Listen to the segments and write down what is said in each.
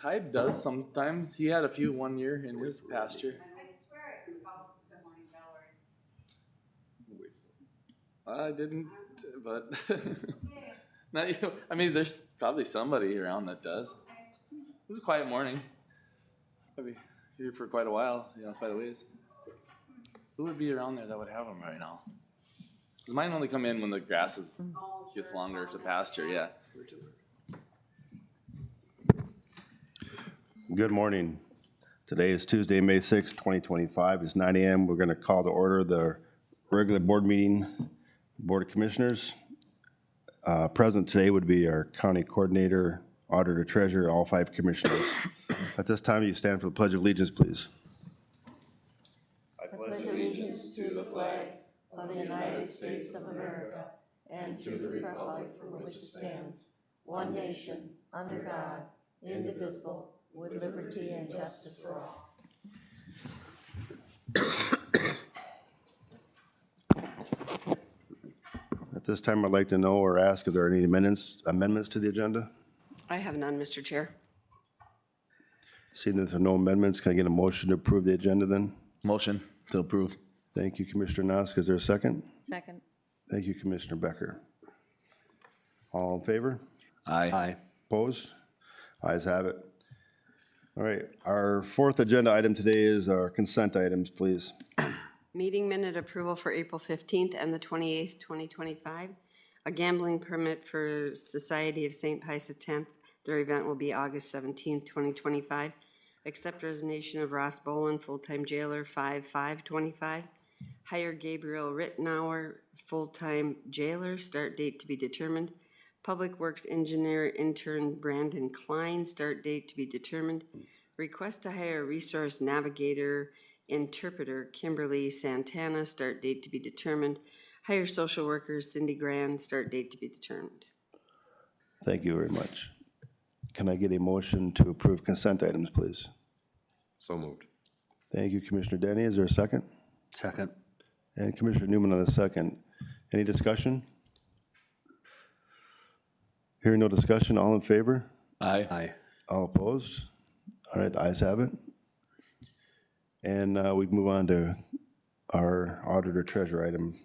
Hyde does sometimes. He had a few one year in his pasture. I didn't, but not you. I mean, there's probably somebody around that does. It was a quiet morning. Probably here for quite a while, quite a ways. Who would be around there that would have them right now? Because mine only come in when the grass gets longer to pasture, yeah. Good morning. Today is Tuesday, May 6, 2025. It's 9 a.m. We're going to call to order the regular board meeting, Board of Commissioners. Present today would be our county coordinator, auditor, treasurer, all 5 commissioners. At this time, you stand for the Pledge of Allegiance, please. I pledge allegiance to the flag of the United States of America and to the republic for which it stands, one nation, under God, indivisible, with liberty and justice for all. At this time, I'd like to know or ask if there are any amendments to the agenda. I have none, Mr. Chair. Seeing that there are no amendments, can I get a motion to approve the agenda then? Motion to approve. Thank you, Commissioner Nosk. Is there a second? Second. Thank you, Commissioner Becker. All in favor? Aye. Opposed? Ayes have it. All right, our fourth agenda item today is our consent items, please. Meeting minute approval for April 15th and the 28th, 2025. A gambling permit for Society of St. Pius X. Their event will be August 17th, 2025. Accept resignation of Ross Bolin, full-time jailer, 5/5/25. Hire Gabriel Rittenauer, full-time jailer, start date to be determined. Public Works Engineer intern Brandon Klein, start date to be determined. Request to hire Resource Navigator interpreter Kimberly Santana, start date to be determined. Hire social worker Cindy Grand, start date to be determined. Thank you very much. Can I get a motion to approve consent items, please? So moved. Thank you, Commissioner Denny. Is there a second? Second. And Commissioner Newman on the second. Any discussion? Hearing no discussion, all in favor? Aye. Aye. All opposed? All right, the ayes have it. And we move on to our auditor treasurer item.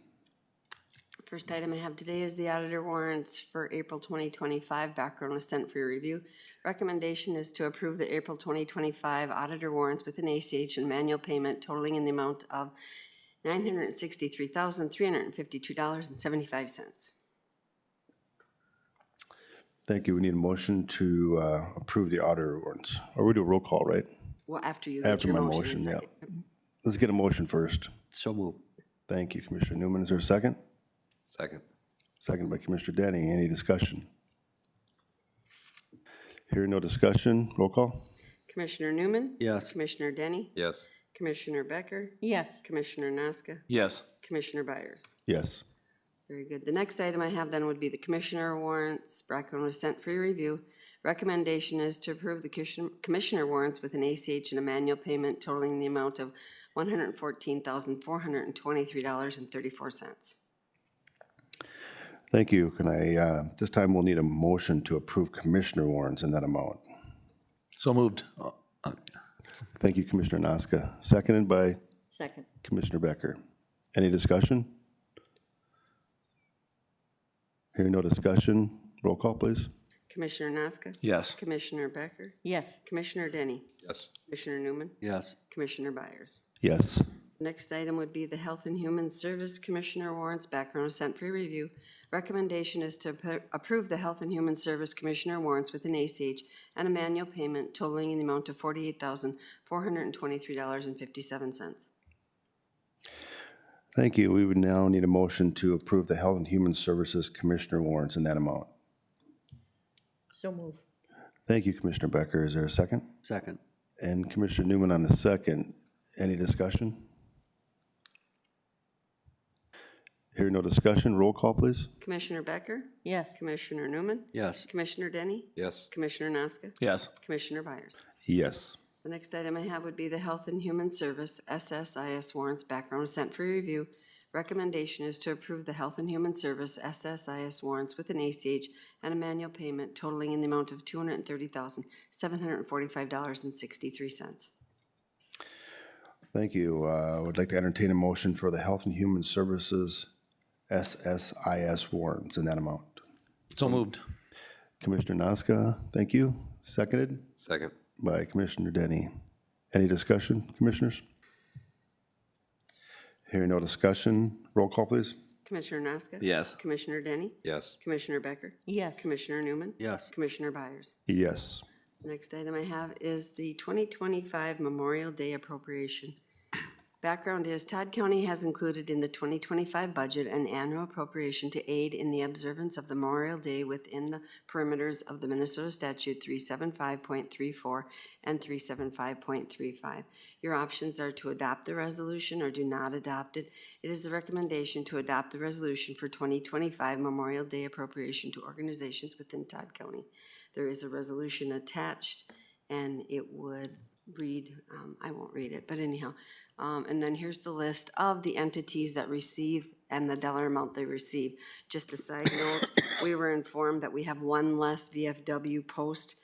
First item I have today is the auditor warrants for April 2025. Background was sent for your review. Recommendation is to approve the April 2025 auditor warrants with an ACH and manual payment totaling in the amount of $963,352.75. Thank you. We need a motion to approve the auditor warrants. Or we do a roll call, right? Well, after you get After your my motion. motion, yeah. Second. Let's get a motion first. So moved. Thank you, Commissioner Newman. Is there a second? Second. Second by Commissioner Denny. Any discussion? Hearing no discussion, roll call. Commissioner Newman? Yes. Commissioner Denny? Yes. Commissioner Becker? Yes. Commissioner Naska? Yes. Commissioner Byers? Yes. Very good. The next item I have then would be the commissioner warrants. Background was sent for your review. Recommendation is to approve the commissioner warrants with an ACH and a manual payment totaling the amount of $114,423.34. Thank you. Can I, this time we'll need a motion to approve commissioner warrants in that amount. So moved. Thank you, Commissioner Noska. Seconded by Second. Commissioner Becker. Any discussion? Hearing no discussion, roll call, please. Commissioner Naska? Yes. Commissioner Becker? Yes. Commissioner Denny? Yes. Commissioner Newman? Yes. Commissioner Byers? Yes. The next item would be the Health and Human Service Commissioner warrants. Background was sent for your review. Recommendation is to approve the Health and Human Service Commissioner warrants with an ACH and a manual payment totaling in the amount of $48,423.57. Thank you. We would now need a motion to approve the Health and Human Services Commissioner warrants in that amount. So move. Thank you, Commissioner Becker. Is there a second? Second. And Commissioner Newman on the second. Any discussion? Hearing no discussion, roll call, please. Commissioner Becker? Yes. Commissioner Newman? Yes. Commissioner Denny? Yes. Commissioner Naska? Yes. Commissioner Byers? Yes. The next item I have would be the Health and Human Service SSIS warrants. Background was sent for review. Recommendation is to approve the Health and Human Service SSIS warrants with an ACH and a manual payment totaling in the amount of $230,745.63. Thank you. I would like to entertain a motion for the Health and Human Services SSIS warrants in that amount. So moved. Commissioner Nazca, thank you. Seconded Second. by Commissioner Denny. Any discussion, commissioners? Hearing no discussion, roll call, please. Commissioner Nazca? Yes. Commissioner Denny? Yes. Commissioner Becker? Yes. Commissioner Newman? Yes. Commissioner Byers? Yes. Next item I have is the 2025 Memorial Day appropriation. Background is Todd County has included in the 2025 budget an annual appropriation to aid in the observance of the Memorial Day within the perimeters of the Minnesota Statute 375.34 and 375.35. Your options are to adopt the resolution or do not adopt it. It is the recommendation to adopt the resolution for 2025 Memorial Day appropriation to organizations within Todd County. There is a resolution attached, and it would read, I won't read it, but anyhow. And then here's the list of the entities that receive and the dollar amount they receive. Just a side note, we were informed that we have one less VFW post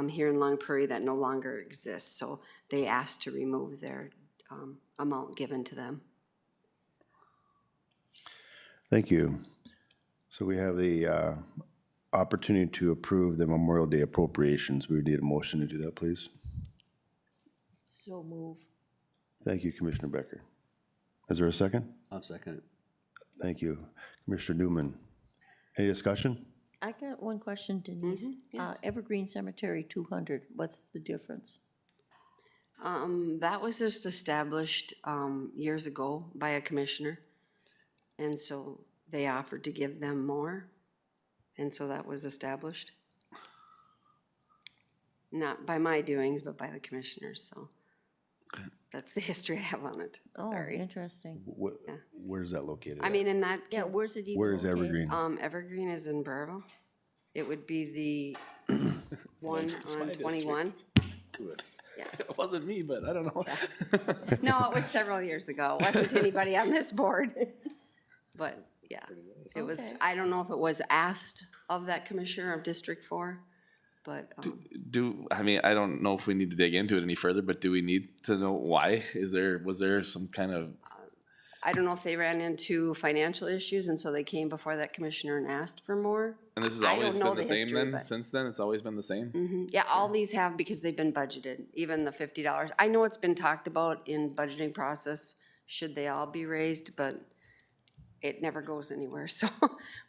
here in Long Prairie that no longer exists. So they asked to remove their amount given to them. Thank you. So we have the opportunity to approve the Memorial Day appropriations. We would need a motion to do that, please. So move. Thank you, Commissioner Becker. Is there a second? I'll second it. Thank you. Commissioner Newman. Any discussion? I got one question, Denise. yes. Evergreen Cemetery, 200, what's the difference? That was just established years ago by a commissioner. And so they offered to give them more. And so that was established. Not by my doings, but by the commissioners, so. That's the history I have on it, Oh, sorry. interesting. Where's that located? I mean, in that, Yeah, where's it even Where is located? Evergreen? Evergreen is in Burrillville. It would be the one on 21. Yeah. It wasn't me, but I don't know. No, it was several years ago. It wasn't anybody on this board. But, yeah, it was, Okay. I don't know if it was asked of that commissioner of District 4, but, I mean, I don't know if we need to dig into it any further, but do we need to know why? Was there some kind of, I don't know if they ran into financial issues, and so they came before that commissioner and asked for more. and this has I always don't know been the the same history, then? but- Since then, it's always been the same? Yeah, all these have because they've been budgeted, even the $50. I know it's been talked about in budgeting process, should they all be raised, but it never goes anywhere. So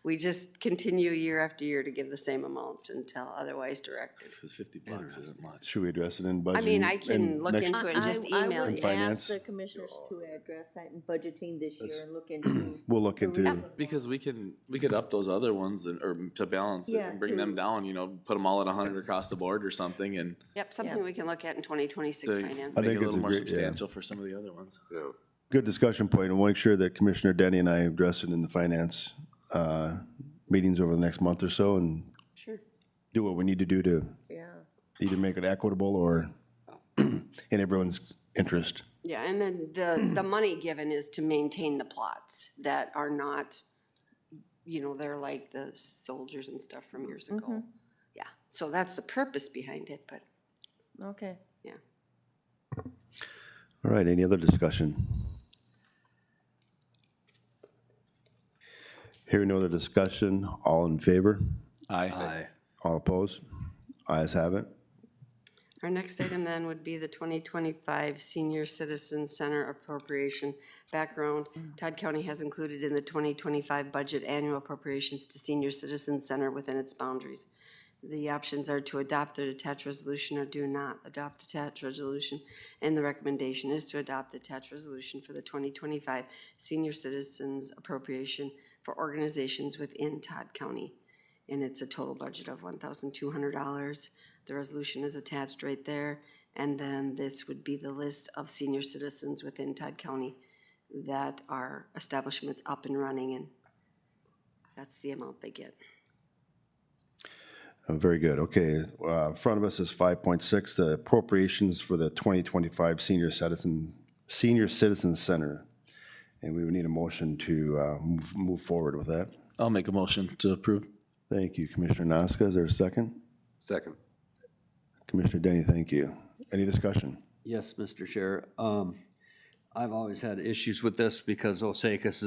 we just continue year after year to give the same amounts until otherwise directed. Because $50 isn't much. Should we address it in budget? I mean, I can look into it and just I email would you. Finance? ask the commissioners to address that in budgeting this year and look into. We'll look into, Because we could up those other ones or to balance it Yeah, and bring to- them down, put them all at 100 across the board or something and Yep, something we can look at in 2026 to finance. I make think it a it's little a more great- yeah. substantial for some of the other ones. Yeah. good discussion point, and we'll make sure that Commissioner Denny and I address it in the finance meetings over the next month or so and Sure. do what we need to do to Yeah. either make it equitable or in everyone's interest. Yeah, and then the money given is to maintain the plots that are not, they're like the soldiers and stuff from years ago. Yeah, so that's the purpose behind it, but Okay. yeah. All right, any other discussion? Hearing no other discussion, all in favor? Aye. All opposed? Ayes have it. Our next item then would be the 2025 Senior Citizen Center appropriation. Background, Todd County has included in the 2025 budget annual appropriations to Senior Citizen Center within its boundaries. The options are to adopt the attached resolution or do not adopt the attached resolution. And the recommendation is to adopt the attached resolution for the 2025 Senior Citizens Appropriation for organizations within Todd County. And it's a total budget of $1,200. The resolution is attached right there. And then this would be the list of senior citizens within Todd County that are establishments up and running, and that's the amount they get. Very good, okay. In front of us is 5.6, the appropriations for the 2025 Senior Citizen Center. And we would need a motion to move forward with that. I'll make a motion to approve. Thank you, Commissioner Noska. Is there a second? Second. Commissioner Denny, thank you. Any discussion? Yes, Mr. Chair. I've always had issues with this because Osakis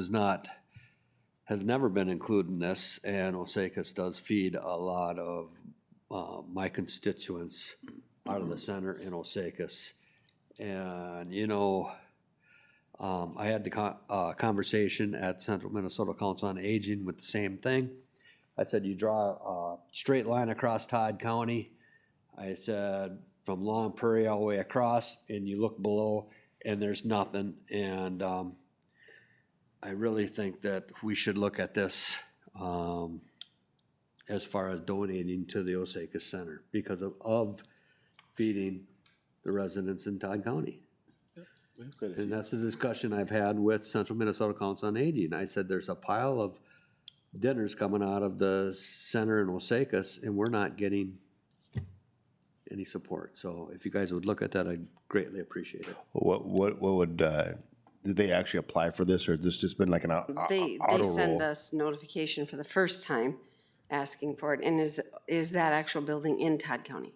has never been included in this, and Osakis does feed a lot of my constituents out of the center in Osakis. And, you know, I had the conversation at Central Minnesota Council on Aging with the same thing. I said, you draw a straight line across Todd County. I said, from Long Prairie all the way across, and you look below, and there's nothing. And I really think that we should look at this as far as donating to the Osakis Center because of feeding the residents in Todd County. And that's the discussion I've had with Central Minnesota Council on Aging. I said, there's a pile of dinners coming out of the center in Osakis, and we're not getting any support. So if you guys would look at that, I'd greatly appreciate it. What would, did they actually apply for this, or has this just been like an They auto send roll? us notification for the first time asking for it. And is that actual building in Todd County?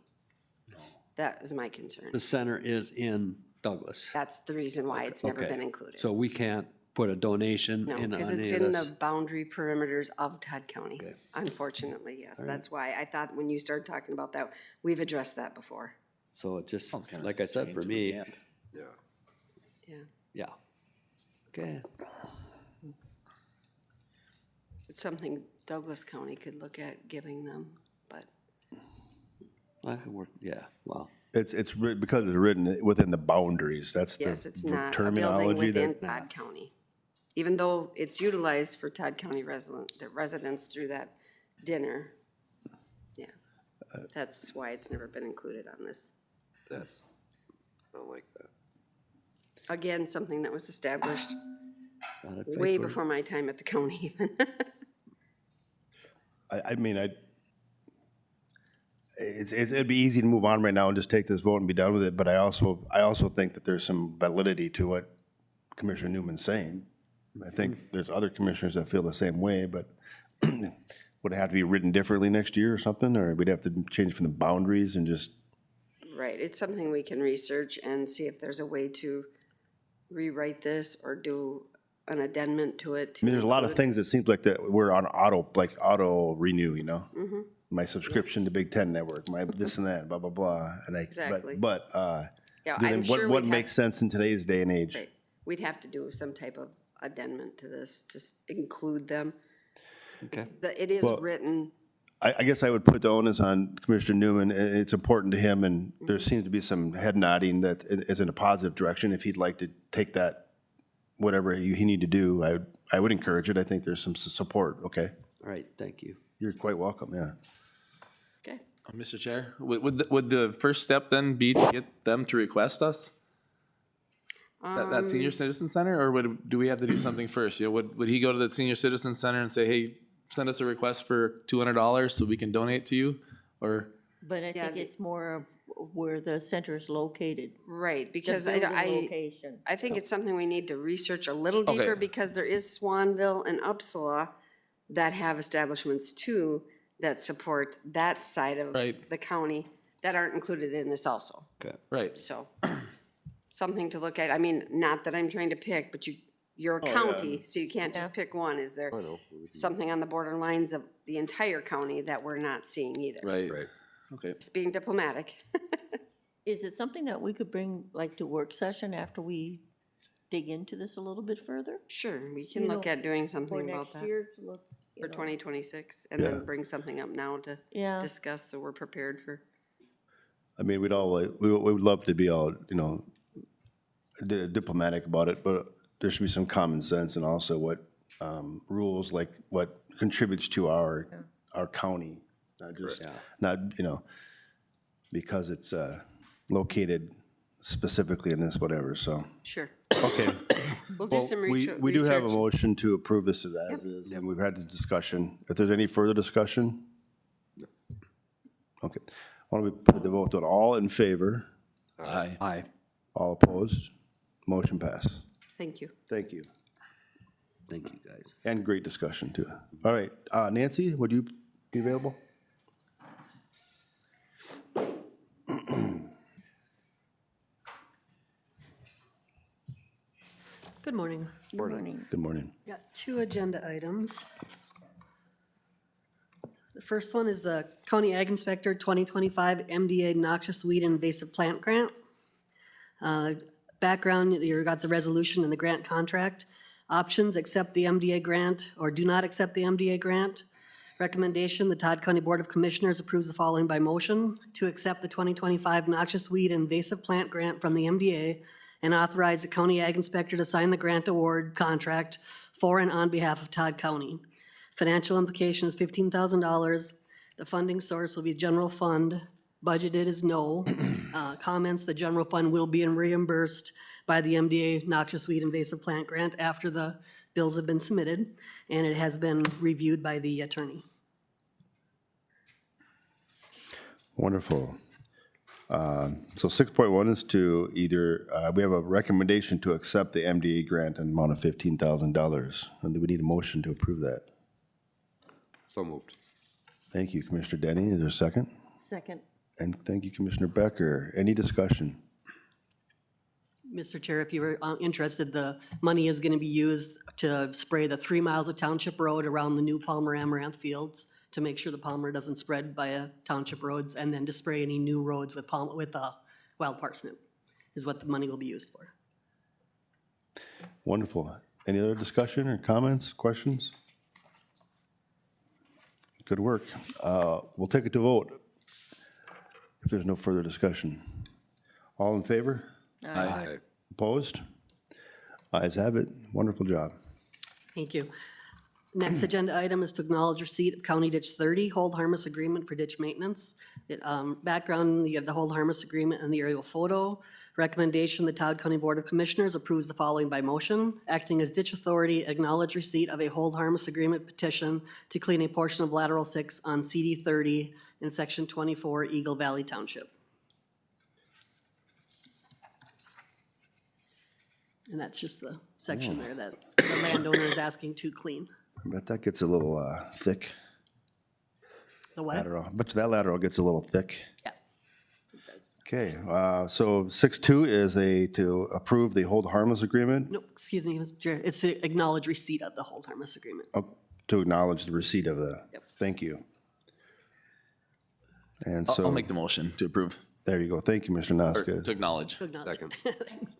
That is my concern. The center is in Douglas. That's the reason why it's never Okay. been included. So we can't put a donation No, in on because any it's of in the this? boundary perimeters of Todd County. Okay. Unfortunately, yes. That's why I thought when you started talking about that, we've addressed that before. So it just, Sounds kinda like I said, for strange if we me, can't. Yeah. Yeah. yeah. Okay. It's something Douglas County could look at giving them, but I can work, yeah, well, It's because it's written within the boundaries. That's yes, it's the not a building terminology within that. Todd County. Even though it's utilized for Todd County the residents through that dinner. Yeah, that's why it's never been included on this. I don't like that. Again, something that was established thought I'd fight way for it. before my time at the county even. I mean, it'd be easy to move on right now and just take this vote and be done with it, but I also think that there's some validity to what Commissioner Newman's saying. I think there's other commissioners that feel the same way, but would it have to be written differently next year or something, or we'd have to change from the boundaries and just, Right, it's something we can research and see if there's a way to rewrite this or do an addendum to it. I mean, there's a lot of things that seems like that we're on auto renew, you know? My subscription to Big Ten Network, my this and that, blah, blah, blah, and Exactly. but, Yeah, then I'm sure what we'd makes sense in today's day and age? Right. We'd have to do some type of addendum to this to include them. Okay. It is Well, written, I guess I would put the onus on Commissioner Newman. It's important to him, and there seems to be some head nodding that is in a positive direction. If he'd like to take that, whatever he need to do, I would encourage it. I think there's some support, okay? All right, thank you. You're quite welcome, yeah. okay, Mr. Chair, would the first step then be to get them to request us? That senior citizen center, or do we have to do something first? You know, would he go to the senior citizen center and say, hey, send us a request for $200 so we can donate to you? Or, But I Yeah, think it's more of where the center is located. right, The because building I location. think it's something we need to research a little deeper Okay. because there is Swanville and Upsala that have establishments too that support that side of Right. the county that aren't included in this also. Okay. right, So, something to look at. I mean, not that I'm trying to pick, but you're a county, so you can't just pick one. Is there I know. something on the borderlines of the entire county that we're not seeing either? right. Right. Okay. Just being diplomatic. Is it something that we could bring like to work session after we dig into this a little bit further? Sure, we can You look know, at doing For something about next that year to look, you for know. 2026 and then bring something up now to Yeah. discuss so we're prepared for. I mean, we would love to be all, you know, diplomatic about it, but there should be some common sense and also what rules, like what contributes to our county, not just, not, you know, because it's located specifically in this whatever, so. Sure. Okay. We'll do some research. We do have a motion to approve this as is, and we've had the discussion. If there's any further discussion? Okay. Why don't we put the vote on all in favor, Aye. Aye. all opposed? Motion pass. Thank you. Thank you. Thank you, guys. And great discussion, too. All right, Nancy, would you be available? Good morning. Good morning. Good morning. Got two agenda items. The first one is the County Ag Inspector 2025 MDA Noxious Weed and Invasive Plant Grant. Background, you got the resolution and the grant contract. Options, accept the MDA grant or do not accept the MDA grant. Recommendation, the Todd County Board of Commissioners approves the following by motion: to accept the 2025 Noxious Weed and Invasive Plant Grant from the MDA and authorize the County Ag Inspector to sign the grant award contract for and on behalf of Todd County. Financial implication is $15,000. The funding source will be general fund. Budgeted is no. Comments, the general fund will be reimbursed by the MDA Noxious Weed Invasive Plant Grant after the bills have been submitted, and it has been reviewed by the attorney. Wonderful. So 6.1 is to either, we have a recommendation to accept the MDA grant in amount of $15,000. And do we need a motion to approve that? So moved. Thank you, Commissioner Denny. Is there a second? Second. And thank you, Commissioner Becker. Any discussion? Mr. Chair, if you were interested, the money is going to be used to spray the 3 miles of township road around the new Palmer Amaranth fields to make sure the Palmer doesn't spread by township roads, and then to spray any new roads with wild parsnip is what the money will be used for. Wonderful. Any other discussion or comments, questions? Good work. We'll take it to vote if there's no further discussion. All in favor? Aye. Opposed? Ayes have it. Wonderful job. Thank you. Next agenda item is to acknowledge receipt of County Ditch 30 hold harmless agreement for ditch maintenance. Background, you have the hold harmless agreement and the aerial photo. Recommendation, the Todd County Board of Commissioners approves the following by motion. Acting as ditch authority, acknowledge receipt of a hold harmless agreement petition to clean a portion of lateral 6 on CD 30 in section 24 Eagle Valley Township. And that's just the section there that the landowner is asking to clean. I bet that gets a little thick. The what? Lateral. I bet you that lateral gets a little thick. Yeah, it does. Okay, so 6.2 is to approve the hold harmless agreement, No, excuse me, Mr. Chair. It's to acknowledge receipt of the hold harmless agreement. to acknowledge the receipt of the, Yep. thank you. And I'll so, make the motion to approve, there you go. Thank you, Mr. or Noska. to acknowledge. To acknowledge. Second. Thanks.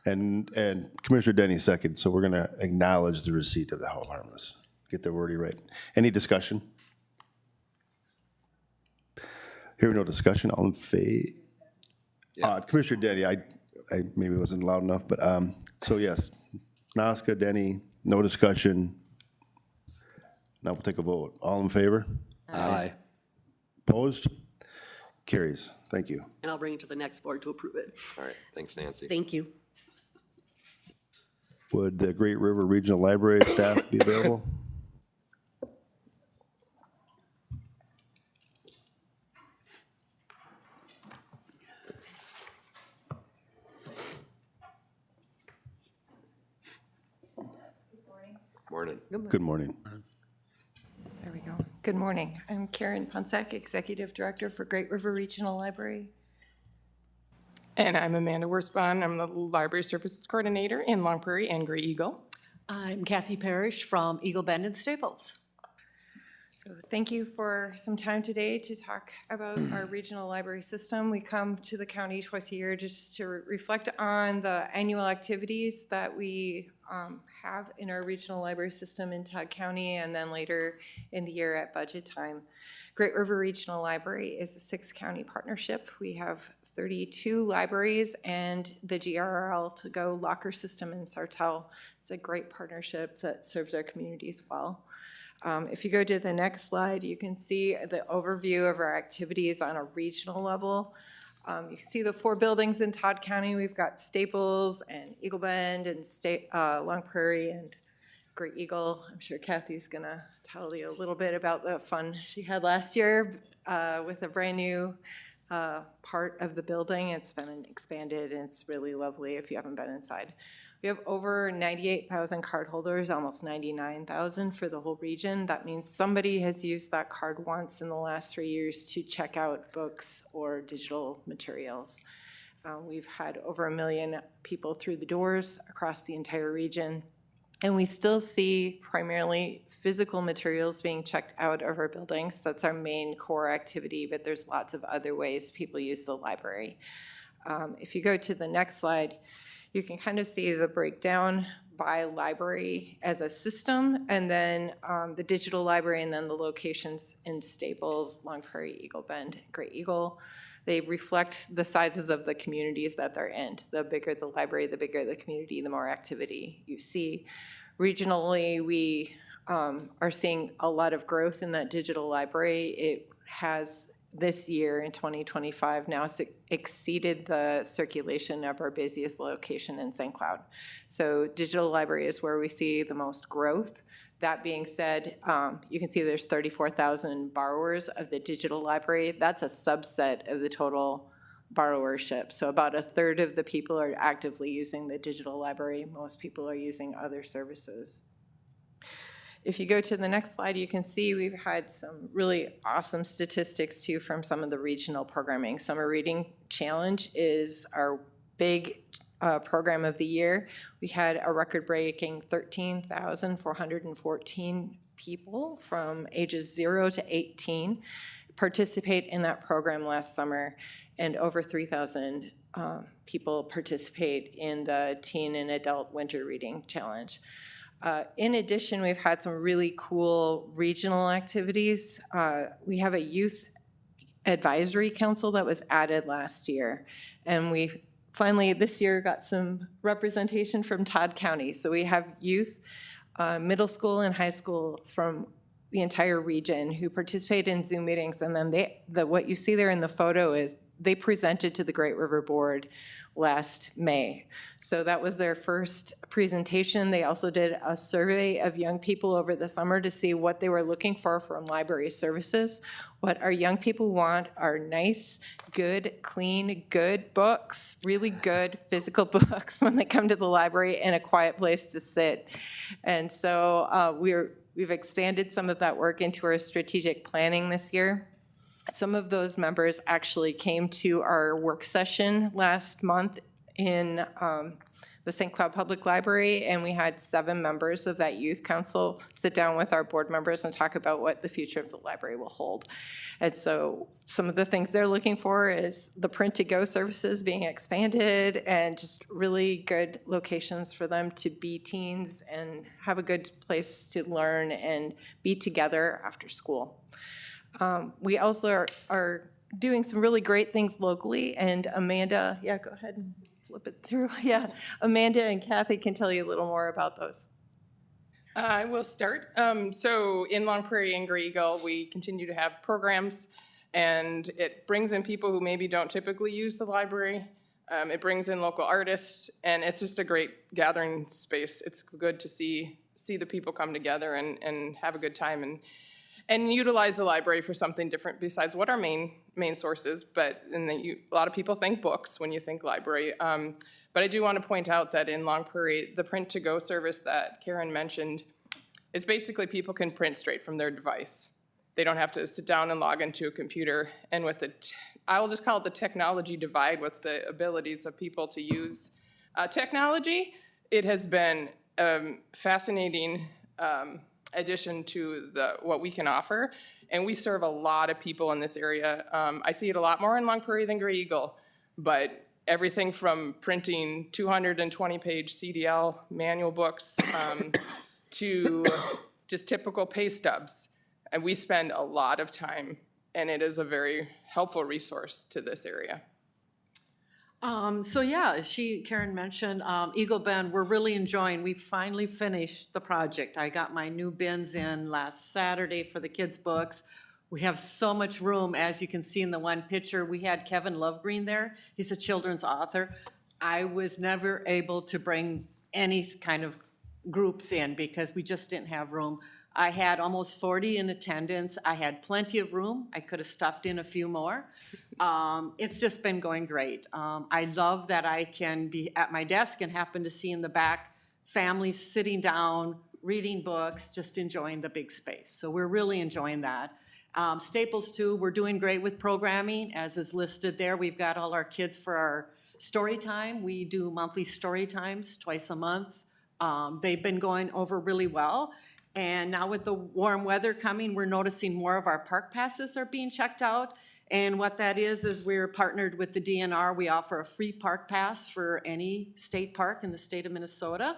And Commissioner Denny second, so we're going to acknowledge the receipt of the hold harmless. Get the wording right. Any discussion? Hearing no discussion, all in favor? Yeah. Commissioner Denny, I maybe wasn't loud enough, but, so yes, Noska, Denny, no discussion. Now we'll take a vote. All in favor? Aye. Opposed? Carries. Thank you. And I'll bring it to the next board to approve it. All right, thanks, Nancy. Thank you. Would the Great River Regional Library staff be available? Morning. Good morning. There we go. Good morning. I'm Karen Punsack, Executive Director for Great River Regional Library. And I'm Amanda Worsbon. I'm the Library Services Coordinator in Long Prairie and Gray Eagle. I'm Kathy Parrish from Eagle Bend and Staples. So thank you for some time today to talk about our regional library system. We come to the county twice a year just to reflect on the annual activities that we have in our regional library system in Todd County, and then later in the year at budget time. Great River Regional Library is a 6-county partnership. We have 32 libraries and the GRL to go locker system in Sartell. It's a great partnership that serves our communities well. If you go to the next slide, you can see the overview of our activities on a regional level. You see the 4 buildings in Todd County. We've got Staples and Eagle Bend and Long Prairie and Great Eagle. I'm sure Kathy's gonna tell you a little bit about the fun she had last year with a brand new part of the building. It's been expanded and it's really lovely if you haven't been inside. We have over 98,000 cardholders, almost 99,000 for the whole region. That means somebody has used that card once in the last 3 years to check out books or digital materials. We've had over 1 million people through the doors across the entire region. And we still see primarily physical materials being checked out of our buildings. That's our main core activity, but there's lots of other ways people use the library. If you go to the next slide, you can kind of see the breakdown by library as a system, and then the digital library, and then the locations in Staples, Long Prairie, Eagle Bend, Great Eagle. They reflect the sizes of the communities that they're in. The bigger the library, the bigger the community, the more activity you see. Regionally, we are seeing a lot of growth in that digital library. It has this year in 2025 now exceeded the circulation of our busiest location in St. Cloud. So digital library is where we see the most growth. That being said, you can see there's 34,000 borrowers of the digital library. That's a subset of the total borrowership. So about a third of the people are actively using the digital library. Most people are using other services. If you go to the next slide, you can see we've had some really awesome statistics too from some of the regional programming. Summer Reading Challenge is our big program of the year. We had a record-breaking 13,414 people from ages 0 to 18 participate in that program last summer, and over 3,000 people participate in the Teen and Adult Winter Reading Challenge. In addition, we've had some really cool regional activities. We have a youth advisory council that was added last year, and we finally this year got some representation from Todd County. So we have youth, middle school and high school from the entire region who participate in Zoom meetings, and then what you see there in the photo is they presented to the Great River Board last May. So that was their first presentation. They also did a survey of young people over the summer to see what they were looking for from library services. What our young people want are nice, good, clean, good books, really good physical books when they come to the library, and a quiet place to sit. And so we've expanded some of that work into our strategic planning this year. Some of those members actually came to our work session last month in the St. Cloud Public Library, and we had 7 members of that youth council sit down with our board members and talk about what the future of the library will hold. And so some of the things they're looking for is the print-to-go services being expanded, and just really good locations for them to be teens and have a good place to learn and be together after school. We also are doing some really great things locally, and Amanda, yeah, go ahead and flip it through. Yeah, Amanda and Kathy can tell you a little more about those. I will start. So in Long Prairie and Grey Eagle, we continue to have programs, and it brings in people who maybe don't typically use the library. It brings in local artists, and it's just a great gathering space. It's good to see the people come together and have a good time and utilize the library for something different besides what our main source is. But a lot of people think books when you think library. But I do want to point out that in Long Prairie, the print-to-go service that Karen mentioned is basically people can print straight from their device. They don't have to sit down and log into a computer. And with I will just call it the technology divide with the abilities of people to use technology, it has been fascinating addition to what we can offer, and we serve a lot of people in this area. I see it a lot more in Long Prairie than Grey Eagle, but everything from printing 220-page CDL manual books to just typical pay stubs, and we spend a lot of time, and it is a very helpful resource to this area. So yeah, as Karen mentioned, Eagle Bend, we're really enjoying, we finally finished the project. I got my new bins in last Saturday for the kids' books. We have so much room, as you can see in the one picture. We had Kevin Lovegreen there. He's a children's author. I was never able to bring any kind of groups in because we just didn't have room. I had almost 40 in attendance. I had plenty of room. I could have stuffed in a few more. It's just been going great. I love that I can be at my desk and happen to see in the back families sitting down, reading books, just enjoying the big space. So we're really enjoying that. Staples too, we're doing great with programming, as is listed there. We've got all our kids for our story time. We do monthly story times twice a month. They've been going over really well. And now with the warm weather coming, we're noticing more of our park passes are being checked out. And what that is we're partnered with the DNR. We offer a free park pass for any state park in the state of Minnesota.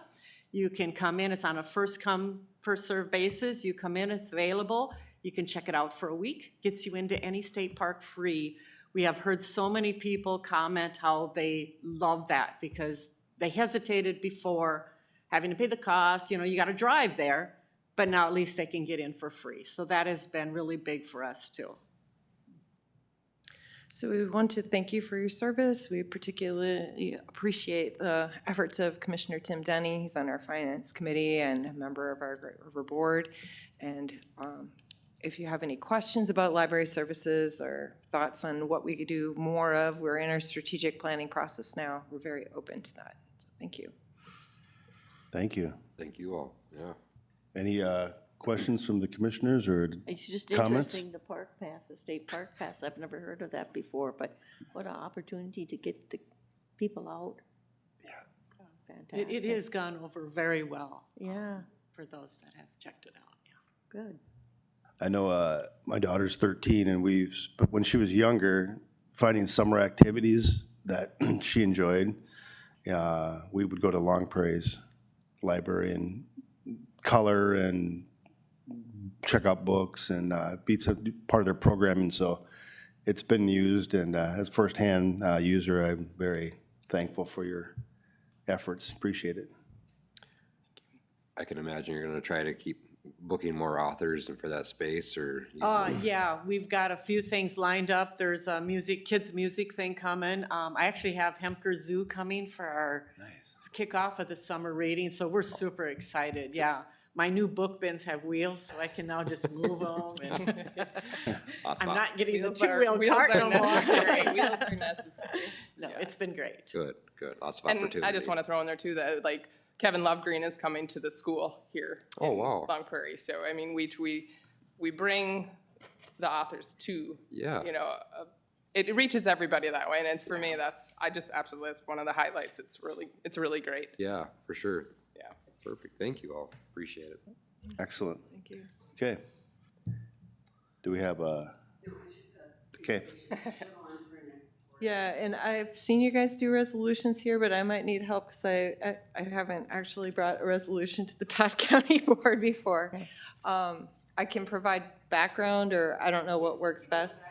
You can come in, it's on a first come, first served basis. You come in, it's available. You can check it out for a week, gets you into any state park free. We have heard so many people comment how they love that because they hesitated before having to pay the cost. You know, you got to drive there, but now at least they can get in for free. So that has been really big for us too. So we want to thank you for your service. We particularly appreciate the efforts of Commissioner Tim Denny. He's on our Finance Committee and a member of our Great River Board. And if you have any questions about library services or thoughts on what we could do more of, we're in our strategic planning process now. We're very open to that. So thank you. Thank you. Thank you all, yeah. Any questions from the commissioners or It's just comments? interesting, the park pass, the state park pass. I've never heard of that before, but what an opportunity to get the people out. Yeah. Fantastic. It has gone over very well. Yeah, For those that have checked it out, yeah. good. I know my daughter's 13, and but when she was younger, finding summer activities that she enjoyed, we would go to Long Prairie's library and color and check out books and be part of their programming. So it's been used, and as a firsthand user, I'm very thankful for your efforts. Appreciate it. I can imagine you're gonna try to keep booking more authors and for that space, or? Yeah, we've got a few things lined up. There's a kids music thing coming. I actually have Hemker Zoo coming for our kickoff of the summer reading, so we're super excited, yeah. My new book bins have wheels, so I can now just move them. And I'm not getting the two-wheel cart no more. Wheels are necessary. No, it's been great. Good, lots of And opportunity. I just want to throw in there too that like Kevin Lovegreen is coming to the school here Oh, in wow. Long Prairie. So I mean, we bring the authors to, Yeah. you know, it reaches everybody that way. And it's, for me, that's one of the highlights. It's really great. Yeah, for sure. Yeah. Perfect, thank you all, appreciate it. Excellent. Thank you. Okay. Do we have a? Okay. Yeah, and I've seen you guys do resolutions here, but I might need help because I haven't actually brought a resolution to the Todd County Board before. I can provide background, or I don't know what works best.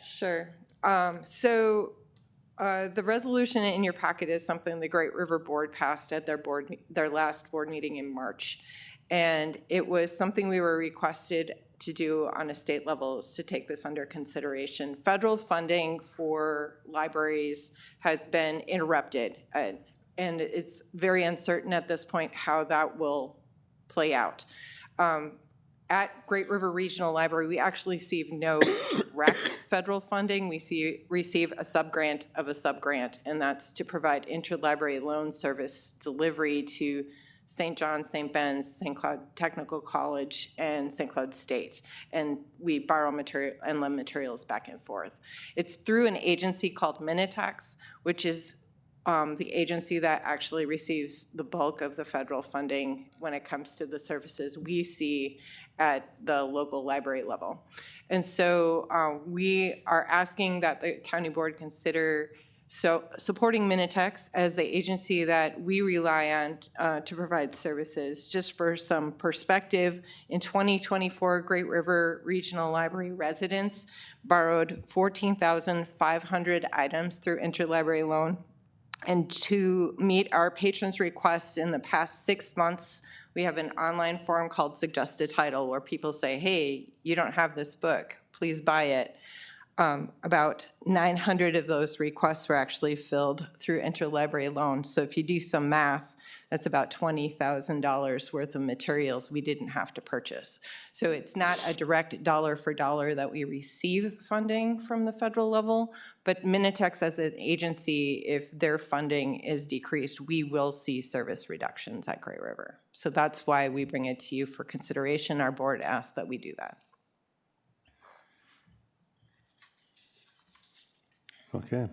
Sure. So the resolution in your packet is something the Great River Board passed at their last board meeting in March. And it was something we were requested to do on a state level, is to take this under consideration. Federal funding for libraries has been interrupted, and it's very uncertain at this point how that will play out. At Great River Regional Library, we actually receive no direct federal funding. We receive a subgrant of a subgrant, and that's to provide interlibrary loan service delivery to St. John's, St. Ben's, St. Cloud Technical College, and St. Cloud State. And we borrow material and lend materials back and forth. It's through an agency called Minitex, which is the agency that actually receives the bulk of the federal funding when it comes to the services we see at the local library level. And so we are asking that the county board consider supporting Minitex as the agency that we rely on to provide services. Just for some perspective, in 2024, Great River Regional Library residents borrowed 14,500 items through interlibrary loan. And to meet our patrons' requests in the past 6 months, we have an online forum called Suggest a Title, where people say, hey, you don't have this book, please buy it. About 900 of those requests were actually filled through interlibrary loans. So if you do some math, that's about $20,000 worth of materials we didn't have to purchase. So it's not a direct dollar for dollar that we receive funding from the federal level, but Minitex as an agency, if their funding is decreased, we will see service reductions at Gray River. So that's why we bring it to you for consideration. Our board asked that we do that. Okay.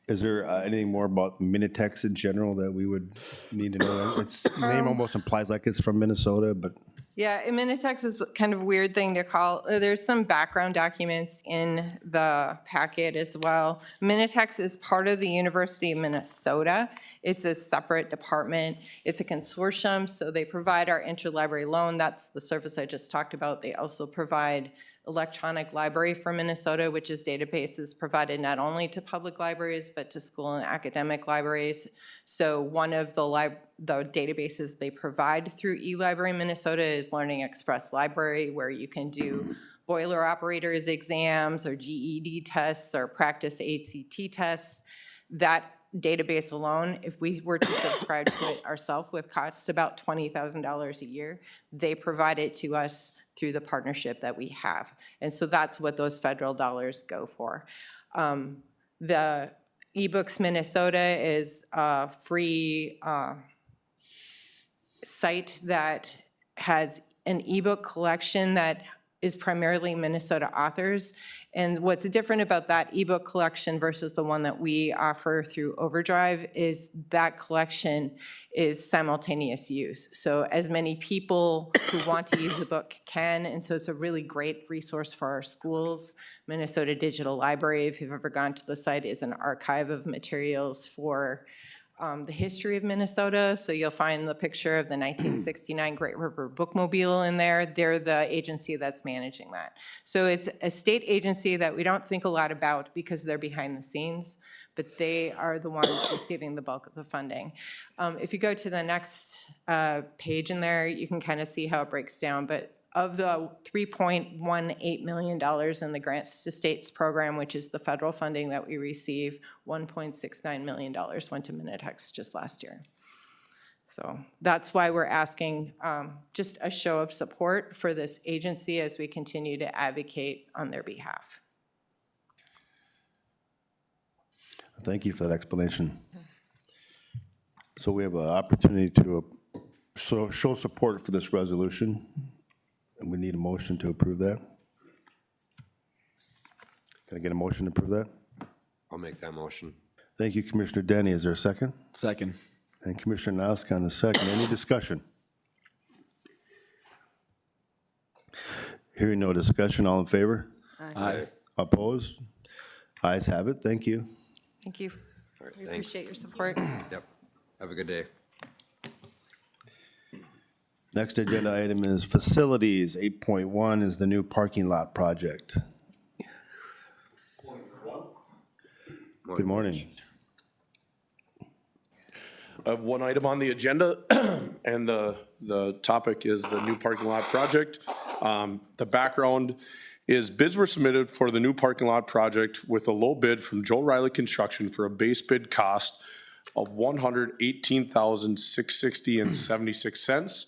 Is there anything more about Minitex in general that we would need to know? Its name almost implies like it's from Minnesota, but. Yeah, Minitex is kind of a weird thing to call. There's some background documents in the packet as well. Minitex is part of the University of Minnesota. It's a separate department. It's a consortium, so they provide our interlibrary loan. That's the service I just talked about. They also provide electronic library for Minnesota, which is databases provided not only to public libraries, but to school and academic libraries. So one of the databases they provide through eLibrary Minnesota is Learning Express Library, where you can do boiler operators exams or GED tests or practice ACT tests. That database alone, if we were to subscribe to it ourselves, with costs about $20,000 a year, they provide it to us through the partnership that we have. And so that's what those federal dollars go for. The eBooks Minnesota is a free site that has an ebook collection that is primarily Minnesota authors. And what's different about that ebook collection versus the one that we offer through Overdrive is that collection is simultaneous use. So as many people who want to use a book can, and so it's a really great resource for our schools. Minnesota Digital Library, if you've ever gone to the site, is an archive of materials for the history of Minnesota. So you'll find the picture of the 1969 Great River Bookmobile in there. They're the agency that's managing that. So it's a state agency that we don't think a lot about because they're behind the scenes, but they are the ones receiving the bulk of the funding. If you go to the next page in there, you can kind of see how it breaks down. But of the $3.18 million in the Grants to States program, which is the federal funding that we receive, $1.69 million went to Minitex just last year. So that's why we're asking just a show of support for this agency as we continue to advocate on their behalf. Thank you for that explanation. So we have an opportunity to show support for this resolution. And we need a motion to approve that. Can I get a motion to approve that? I'll make that motion. Thank you, Commissioner Denny. Is there a second? Second. And Commissioner Nosk on the second. Any discussion? Hearing no discussion, all in favor? Aye. Opposed? Ayes have it. Thank you. Thank you. All right, We thanks. appreciate your support. Yep. Have a good day. Next agenda item is facilities. 8.1 is the new parking lot project. Good morning. I have one item on the agenda, and the topic is the new parking lot project. The background is bids were submitted for the new parking lot project with a low bid from Joe Riley Construction for a base bid cost of $118,660.76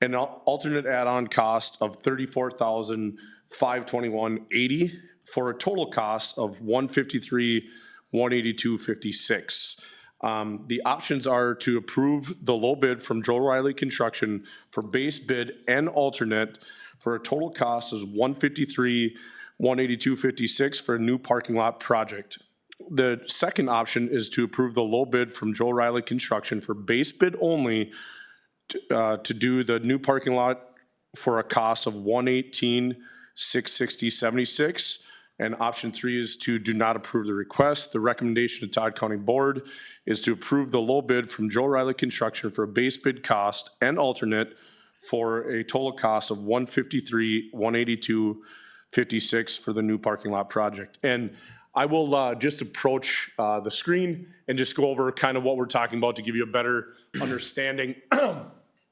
and an alternate add-on cost of $34,521.80 for a total cost of $153,182.56. The options are to approve the low bid from Joe Riley Construction for base bid and alternate for a total cost of $153,182.56 for a new parking lot project. The second option is to approve the low bid from Joe Riley Construction for base bid only to do the new parking lot for a cost of $118,660.76. And option three is to do not approve the request. The recommendation to Todd County Board is to approve the low bid from Joe Riley Construction for a base bid cost and alternate for a total cost of $153,182.56 for the new parking lot project. And I will just approach the screen and just go over kind of what we're talking about to give you a better understanding.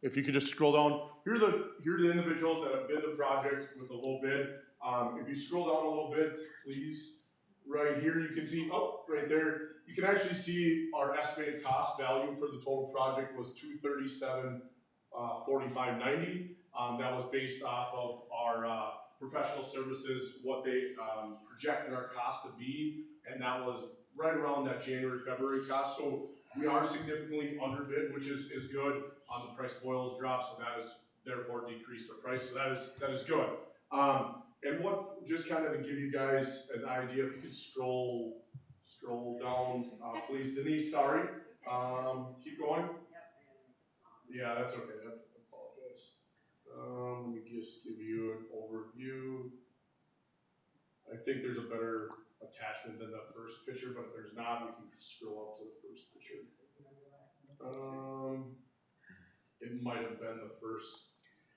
If you could just scroll down, here are the individuals that have bid the project with the low bid. If you scroll down a little bit, please, right here, you can see, right there, you can actually see our estimated cost value for the total project was $237,4590. That was based off of our professional services, what they projected our cost to be, and that was right around that January, February cost. So we are significantly underbid, which is good. The price of oil's dropped, so that has therefore decreased the price. So that is good. And what, just kind of to give you guys an idea, if you could scroll down, please, Denise. Sorry. Keep going. Yeah, that's okay. I apologize. Let me just give you an overview. I think there's a better attachment than the first picture, but if there's not, we can scroll up to the first picture. It might have been the first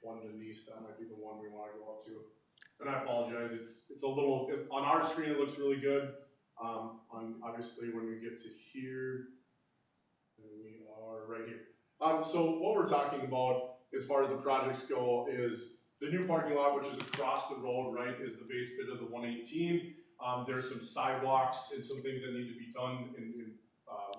one, Denise. That might be the one we want to go up to. And I apologize. It's a little on our screen. It looks really good. Obviously, when we get to here, and we are right here. So what we're talking about as far as the projects go is the new parking lot, which is across the road, right, is the base bid of the 118. There's some sidewalks and some things that need to be done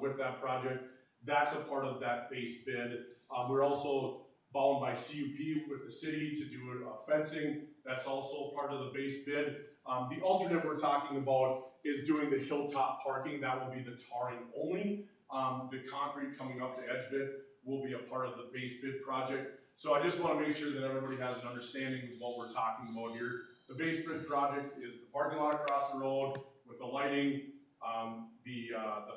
with that project. That's a part of that base bid. We're also bound by CUP with the city to do fencing. That's also part of the base bid. The alternate we're talking about is doing the hilltop parking. That will be the tarring only. The concrete coming up the edge of it will be a part of the base bid project. So I just want to make sure that everybody has an understanding of what we're talking about here. The base bid project is the parking lot across the road with the lighting, the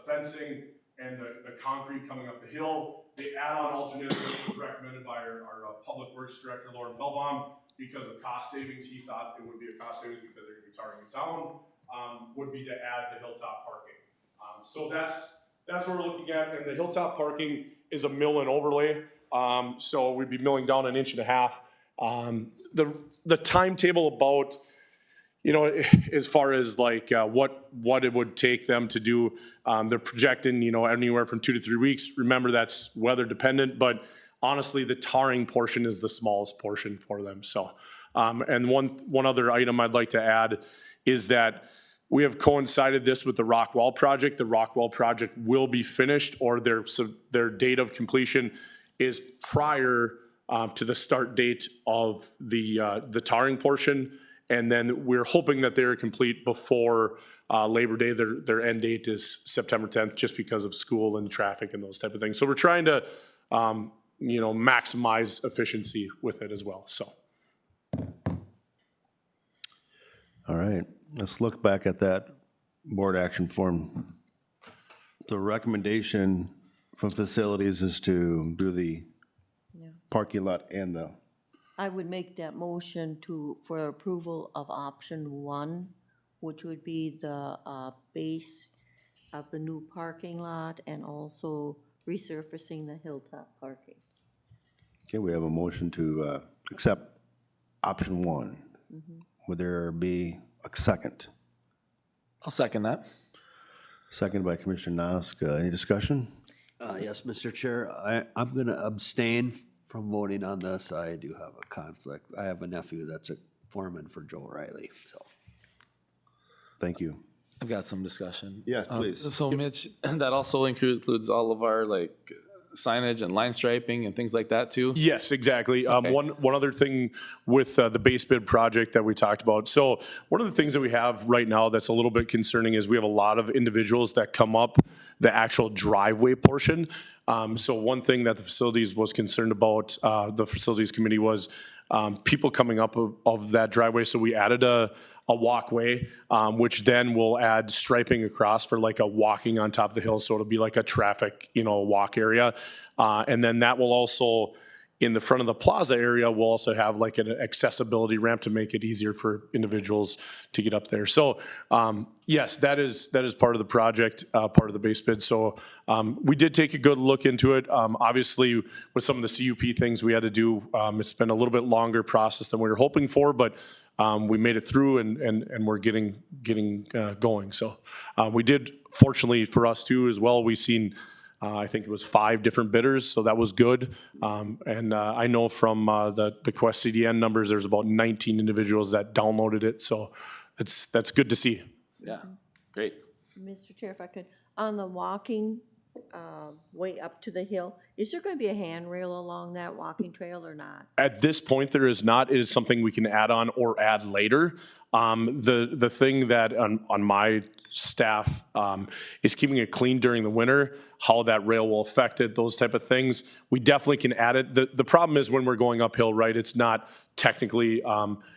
fencing, and the concrete coming up the hill. The add-on alternative was recommended by our Public Works Director, Lauren Feldbaum, because of cost savings. He thought it would be a cost savings because they're going to be tarring the town, would be to add the hilltop parking. So that's what we're looking at, and the hilltop parking is a mill and overlay. So we'd be milling down 1.5 inches. The timetable about, as far as like what it would take them to do, they're projecting, anywhere from 2 to 3 weeks. Remember, that's weather dependent, but honestly, the tarring portion is the smallest portion for them. So, and one other item I'd like to add is that we have coincided this with the Rockwell project. The Rockwell project will be finished, or their date of completion is prior to the start date of the tarring portion. And then we're hoping that they're complete before Labor Day. Their end date is September 10th, just because of school and traffic and those type of things. So we're trying to, maximize efficiency with it as well. So. All right, let's look back at that board action form. The recommendation from facilities is to do the parking lot and the. I would make that motion for approval of option 1, which would be the base of the new parking lot and also resurfacing the hilltop parking. Okay, we have a motion to accept option 1. Would there be a second? I'll second that. Second by Commissioner Nosk. Any discussion? Yes, Mr. Chair, I'm going to abstain from voting on this. I do have a conflict. I have a nephew that's a foreman for Joe Riley, so. Thank you. I've got some discussion. Yes, please. So Mitch, that also includes all of our signage and line striping and things like that too? Yes, exactly. Okay. One other thing with the base bid project that we talked about. So one of the things that we have right now that's a little bit concerning is we have a lot of individuals that come up the actual driveway portion. So one thing that the facilities was concerned about, the facilities committee, was people coming up of that driveway. So we added a walkway, which then will add striping across for like a walking on top of the hill. So it'll be like a traffic, walk area. And then that will also, in the front of the plaza area, we'll also have like an accessibility ramp to make it easier for individuals to get up there. So yes, that is part of the project, part of the base bid. So we did take a good look into it. Obviously, with some of the CUP things we had to do, it's been a little bit longer process than we were hoping for, but we made it through and we're getting going. So we did, fortunately for us too, as well, we've seen I think it was 5 different bidders, so that was good. And I know from the Quest CDN numbers, there's about 19 individuals that downloaded it, so that's good to see. Yeah, great. Mr. Chair, if I could, on the walking way up to the hill, is there going to be a handrail along that walking trail or not? At this point, there is not. It is something we can add on or add later. The thing that on my staff is keeping it clean during the winter, how that rail will affect it, those type of things. We definitely can add it. The problem is when we're going uphill, right, it's not technically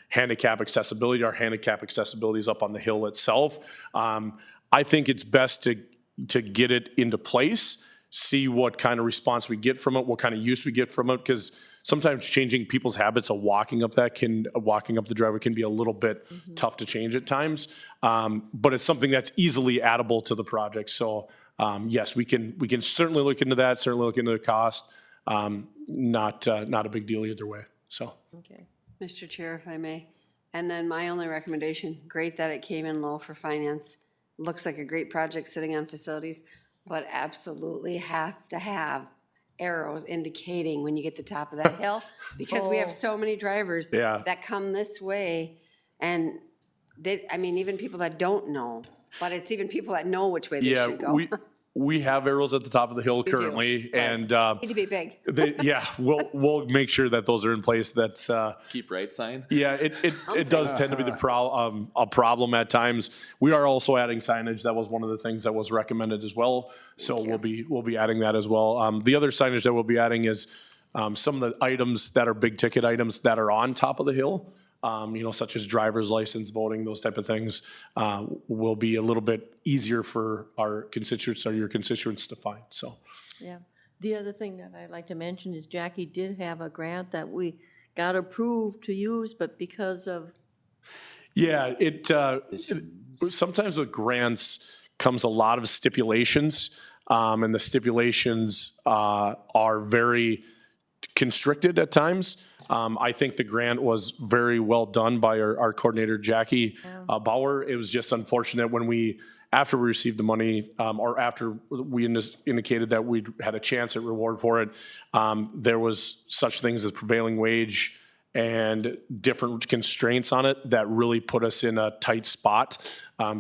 handicap accessibility. Our handicap accessibility is up on the hill itself. I think it's best to get it into place, see what kind of response we get from it, what kind of use we get from it, because sometimes changing people's habits of walking up the driveway can be a little bit tough to change at times. But it's something that's easily addable to the project. So yes, we can certainly look into that, certainly look into the cost. Not a big deal either way, so. Okay. Mr. Chair, if I may. And then my only recommendation, great that it came in low for finance. Looks like a great project sitting on facilities, but absolutely have to have arrows indicating when you get to the top of that hill, because we have so many drivers that come this way, and I mean, even people that don't know, but it's even people that know which way they should go. We have arrows at the top of the hill currently, and Need to be big. we'll make sure that those are in place. That's Keep right sign? yeah, it does tend to be a problem at times. We are also adding signage. That was one of the things that was recommended as well. So we'll be adding that as well. The other signage that we'll be adding is some of the items that are big ticket items that are on top of the hill. Such as driver's license, voting, those type of things, will be a little bit easier for our constituents or your constituents to find, so. Yeah. The other thing that I'd like to mention is Jackie did have a grant that we got approved to use, but because of. Yeah, sometimes with grants comes a lot of stipulations, and the stipulations are very constricted at times. I think the grant was very well done by our coordinator, Jackie Bauer. It was just unfortunate when after we received the money, or after we indicated that we had a chance at reward for it, there was such things as prevailing wage and different constraints on it that really put us in a tight spot.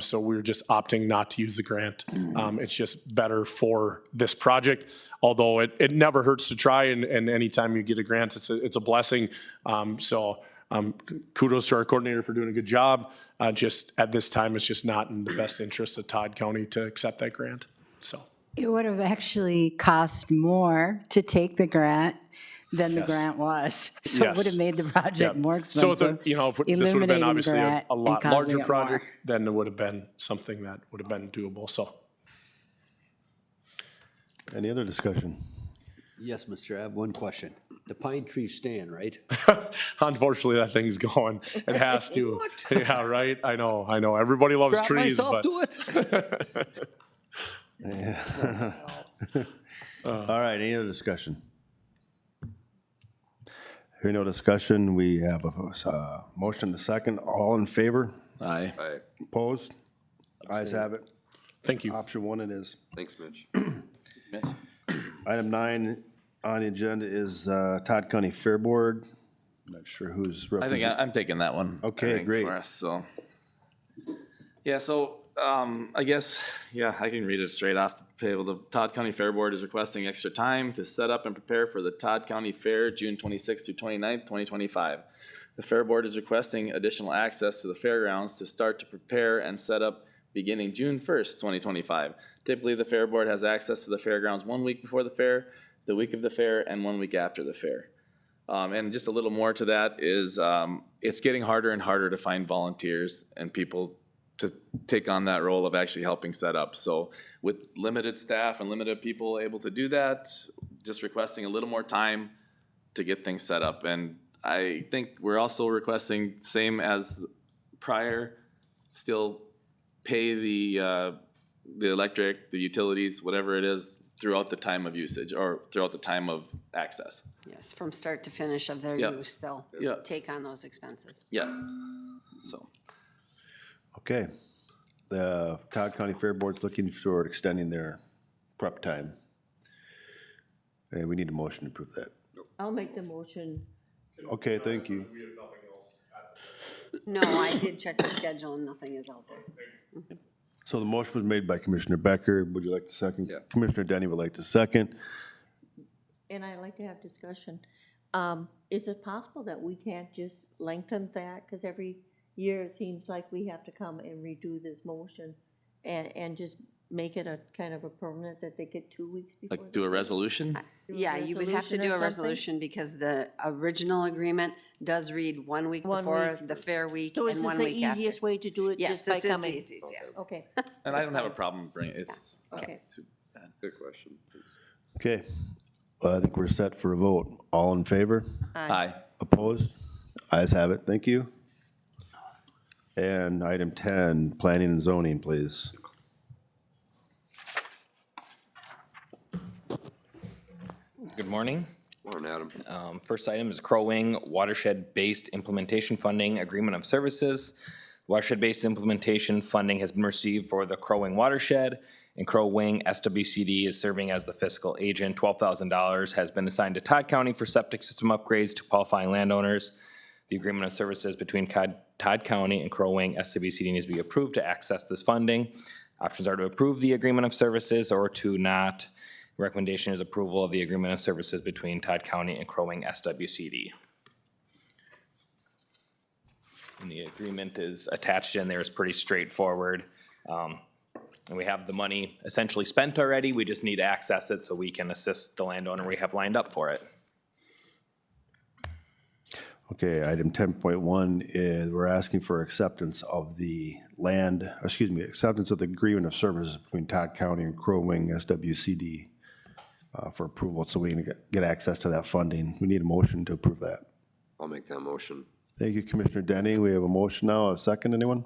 So we were just opting not to use the grant. It's just better for this project, although it never hurts to try, and anytime you get a grant, it's a blessing. Kudos to our coordinator for doing a good job. Just at this time, it's just not in the best interest of Todd County to accept that grant, so. It would have actually cost more to take the grant than the grant was. So it would have made the project more expensive. So if this would have been obviously a lot larger project, then it would have been something that would have been doable, so. Any other discussion? Yes, Mr. I have one question. The pine trees stand, right? Unfortunately, that thing's going. It has to. Yeah, right? I know. Everybody loves trees, but. To it. All right, any other discussion? Hearing no discussion, we have a motion to second. All in favor? Aye. Opposed? Ayes have it. Thank you. Option 1 it is. Thanks, Mitch. Item 9 on the agenda is Todd County Fair Board. I'm not sure who's I think representing. I'm taking that one. Okay, I think, great. For us, so. Yeah, so I guess, I can read it straight off the table. The Todd County Fair Board is requesting extra time to set up and prepare for the Todd County Fair, June 26th through 29th, 2025. The Fair Board is requesting additional access to the fairgrounds to start to prepare and set up beginning June 1st, 2025. Typically, the Fair Board has access to the fairgrounds 1 week before the fair, the week of the fair, and 1 week after the fair. And just a little more to that is it's getting harder and harder to find volunteers and people to take on that role of actually helping set up. So with limited staff and limited people able to do that, just requesting a little more time to get things set up. And I think we're also requesting, same as prior, still pay the electric, the utilities, whatever it is, throughout the time of usage or throughout the time of access. Yes, from start to finish of their Yep. use, they'll Yep. take on those expenses. Yeah, so. Okay. The Todd County Fair Board's looking for extending their prep time. And we need a motion to approve that. I'll make the motion. Okay, thank you. No, I did check the schedule and nothing is out there. So the motion was made by Commissioner Becker. Would you like to second? Yeah. Commissioner Denny would like to second. And I'd like to have discussion. Is it possible that we can't just lengthen that? Because every year it seems like we have to come and redo this motion and just make it a kind of a permanent that they get 2 weeks before. Like do a resolution? Yeah, you would have to resolution or do a something? resolution because the original agreement does read 1 week 1 before week. the fair week So is and this 1 the week after. easiest way to do it, Yes, just by this is the coming? easiest, yes. Okay. And I don't have a problem bringing, it's not Okay. too bad. Good question. Okay. Well, I think we're set for a vote. All in favor? Aye. Opposed? Ayes have it. Thank you. And item 10, planning and zoning, please. Good morning. Morning, Adam. First item is Crow Wing Watershed-Based Implementation Funding Agreement of Services. Watershed-based implementation funding has been received for the Crow Wing watershed, and Crow Wing SWCD is serving as the fiscal agent. $12,000 has been assigned to Todd County for septic system upgrades to qualifying landowners. The agreement of services between Todd County and Crow Wing SWCD needs to be approved to access this funding. Options are to approve the agreement of services or to not. Recommendation is approval of the agreement of services between Todd County and Crow Wing SWCD. And the agreement is attached in there, is pretty straightforward. And we have the money essentially spent already, we just need to access it so we can assist the landowner we have lined up for it. Okay, item 10.1 is we're asking for acceptance of the acceptance of the agreement of services between Todd County and Crow Wing SWCD for approval so we can get access to that funding. We need a motion to approve that. I'll make that motion. Thank you, Commissioner Denny. We have a motion now. A second, anyone?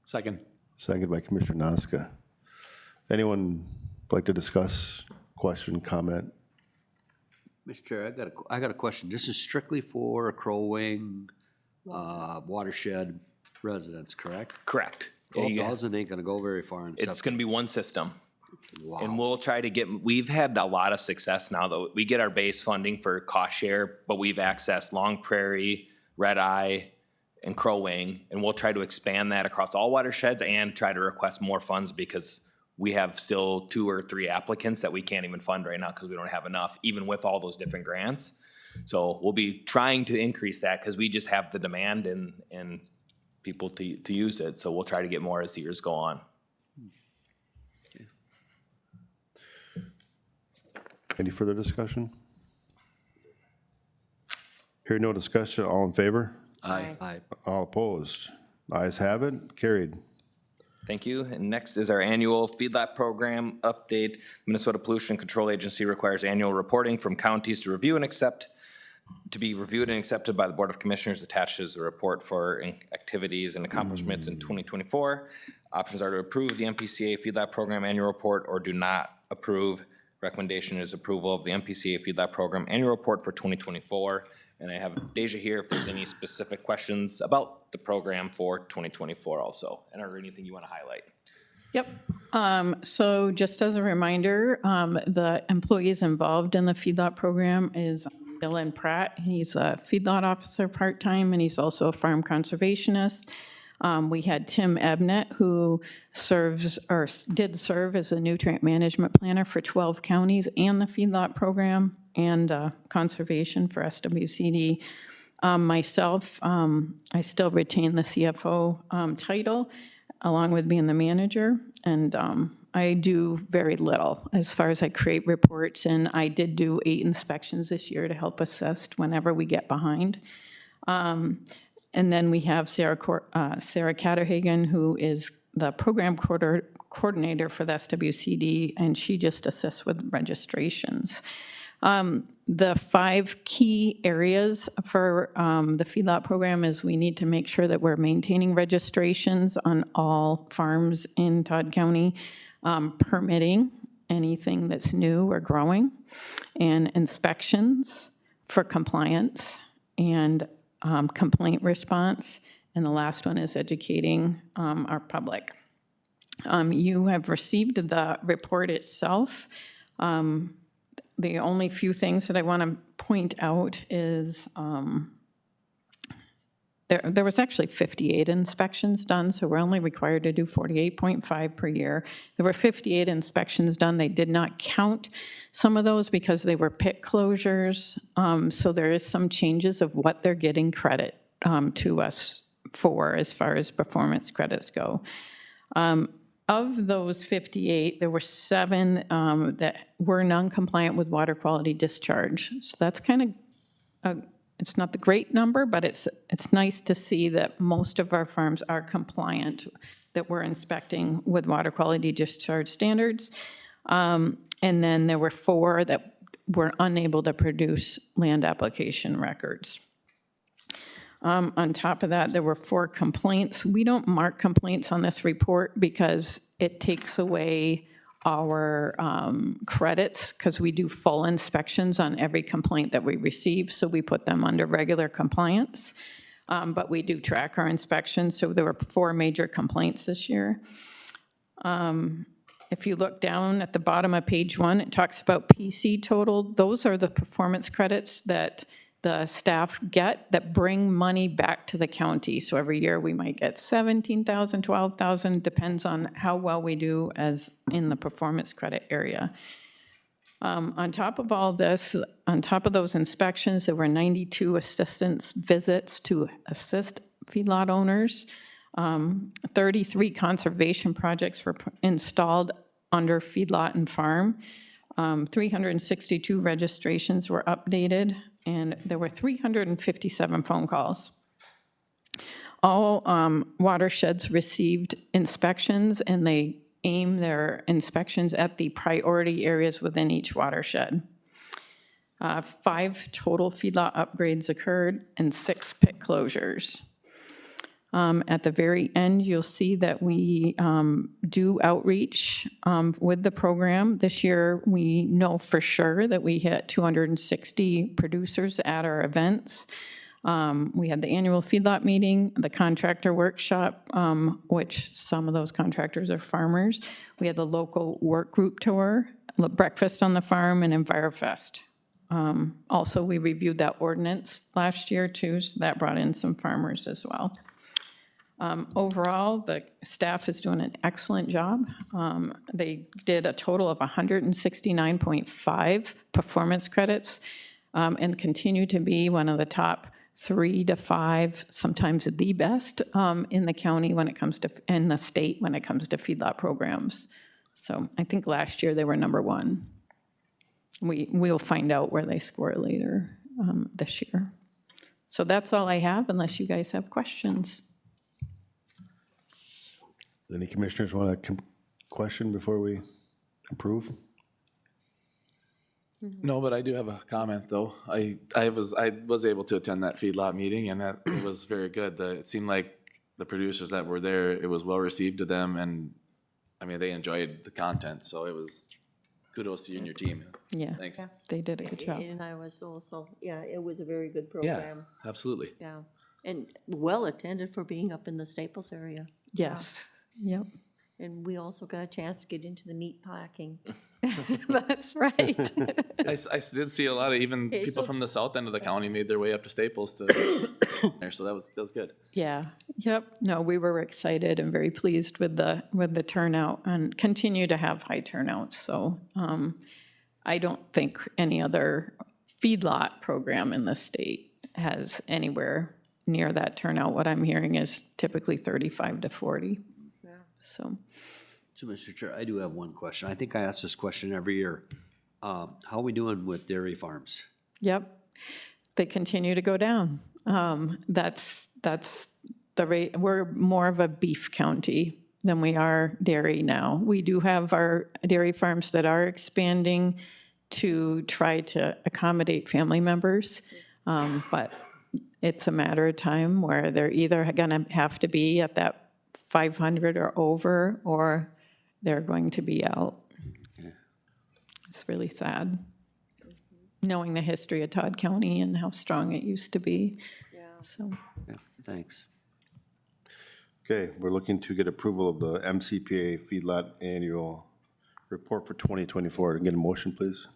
Second. Second by Commissioner Noska. Anyone like to discuss, question, comment? Mr. Chair, I got a question. This is strictly for Crow Wing watershed residents, correct? Correct. Yeah, you- 12,000 ain't gonna go very far in It's septic. gonna be one system. Wow. And we'll try to get, we've had a lot of success now, though. We get our base funding for cost share, but we've accessed Long Prairie, Red Eye, and Crow Wing. And we'll try to expand that across all watersheds and try to request more funds because we have still 2 or 3 applicants that we can't even fund right now because we don't have enough, even with all those different grants. So we'll be trying to increase that because we just have the demand and people to use it. So we'll try to get more as the years go on. Any further discussion? Hearing no discussion, all in favor? Aye. All opposed? Ayes have it, carried. Thank you. And next is our annual feedlot program update. Minnesota Pollution Control Agency requires annual reporting from counties to review and accept, to be reviewed and accepted by the Board of Commissioners. Attaches a report for activities and accomplishments in 2024. Options are to approve the MPCA feedlot program annual report or do not approve. Recommendation is approval of the MPCA feedlot program annual report for 2024. And I have Deja here if there's any specific questions about the program for 2024 also, and or anything you want to highlight. Yep. So just as a reminder, the employees involved in the feedlot program is Dylan Pratt. He's a feedlot officer part-time, and he's also a farm conservationist. We had Tim Ebnett, who did serve as a nutrient management planner for 12 counties and the feedlot program and conservation for SWCD. Myself, I still retain the CFO title, along with being the manager, and I do very little as far as I create reports, and I did do 8 inspections this year to help assess whenever we get behind. And then we have Sarah Catterhagen, who is the program coordinator for the SWCD, and she just assists with registrations. The 5 key areas for the feedlot program is we need to make sure that we're maintaining registrations on all farms in Todd County, permitting anything that's new or growing, and inspections for compliance, and complaint response, and the last one is educating our public. You have received the report itself. the only few things that I want to point out is there was actually 58 inspections done, so we're only required to do 48.5 per year. There were 58 inspections done. They did not count some of those because they were pit closures. So there is some changes of what they're getting credit to us for as far as performance credits go. Of those 58, there were 7 that were non-compliant with water quality discharge. So that's kind of it's not the great number, but it's nice to see that most of our farms are compliant, that we're inspecting with water quality discharge standards. And then there were 4 that were unable to produce land application records. On top of that, there were 4 complaints. We don't mark complaints on this report because it takes away our credits, because we do full inspections on every complaint that we receive, so we put them under regular compliance. But we do track our inspections, so there were 4 major complaints this year. If you look down at the bottom of page 1, it talks about PC total. Those are the performance credits that the staff get that bring money back to the county. So every year we might get 17,000, 12,000, depends on how well we do as in the performance credit area. On top of all this, on top of those inspections, there were 92 assistance visits to assist feedlot owners. 33 conservation projects were installed under feedlot and farm. 362 registrations were updated, and there were 357 phone calls. All watersheds received inspections, and they aim their inspections at the priority areas within each watershed. 5 total feedlot upgrades occurred and 6 pit closures. At the very end, you'll see that we do outreach with the program. This year, we know for sure that we hit 260 producers at our events. We had the annual feedlot meeting, the contractor workshop, which some of those contractors are farmers. We had the local work group tour, breakfast on the farm, and EnviroFest. Also, we reviewed that ordinance last year too, so that brought in some farmers as well. Overall, the staff is doing an excellent job. They did a total of 169.5 performance credits and continue to be one of the top 3 to 5, sometimes the best in the county when it comes to, in the state when it comes to feedlot programs. So I think last year they were number 1. We'll find out where they score later this year. So that's all I have, unless you guys have questions. Any commissioners want to question before we approve? No, but I do have a comment, though. I was able to attend that feedlot meeting, and it was very good. It seemed like the producers that were there, it was well received to them, and I mean, they enjoyed the content, so it was kudos to you and your team. Yeah, Thanks. they did a good job. And I was also, yeah, it was a very good Yeah, program. absolutely. Yeah, and well attended for being up in the Staples area. Yes, yep. And we also got a chance to get into the meat packing. That's right. I did see a lot of even Okay, people so- from the south end of the county made their way up to Staples to there, so that was good. Yeah, yep. No, we were excited and very pleased with the turnout and continue to have high turnouts. So I don't think any other feedlot program in the state has anywhere near that turnout. What I'm hearing is typically 35 to 40. Yeah. So Mr. Chair, I do have one question. I think I ask this question every year. How are we doing with dairy farms? yep, they continue to go down. That's the rate. We're more of a beef county than we are dairy now. We do have our dairy farms that are expanding to try to accommodate family members, but it's a matter of time where they're either going to have to be at that 500 or over, or they're going to be out. Okay. It's really sad, knowing the history of Todd County and how strong it used to be. Yeah. So, Yeah, thanks. Okay, we're looking to get approval of the MCPA feedlot annual report for 2024. Can I get a motion, please?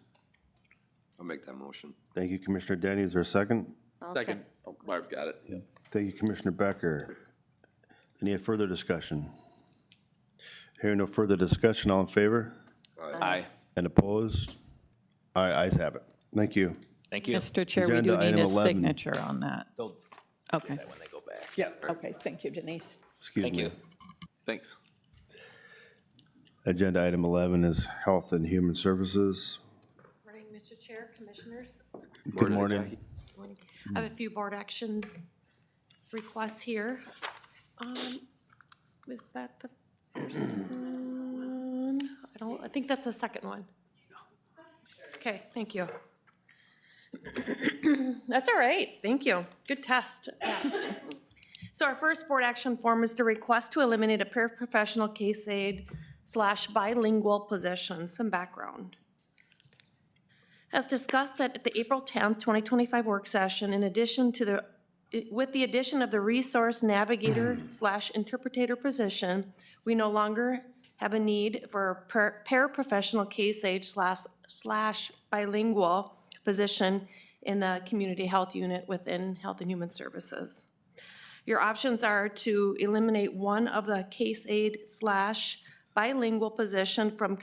I'll make that motion. Thank you, Commissioner Denny. Is there a second? Second. Oh, Barb got it. Yep. Thank you, Commissioner Becker. Any further discussion? Hearing no further discussion, all in favor? Aye. And opposed? All right, ayes have it. Thank you. Thank you. Mr. Chair, we Agenda do need item a 11. signature on that. They'll Okay. do that when they go back. Yeah, okay, thank you, Denise. Excuse Thank me. you. Thanks. Agenda item 11 is Health and Human Services. Morning, Mr. Chair, Commissioners. Good morning. Morning. I have a few board action requests here. Was that the first one? I think that's the second one. Okay, thank you. That's all right, thank you. Good test, passed. So our first board action form is the request to eliminate a paraprofessional case aide / bilingual position. Some background. As discussed at the April 10th, 2025 work session, with the addition of the resource navigator / interpreter position, we no longer have a need for a paraprofessional case aide / bilingual position in the community health unit within Health and Human Services. Your options are to eliminate one of the case aide / bilingual position from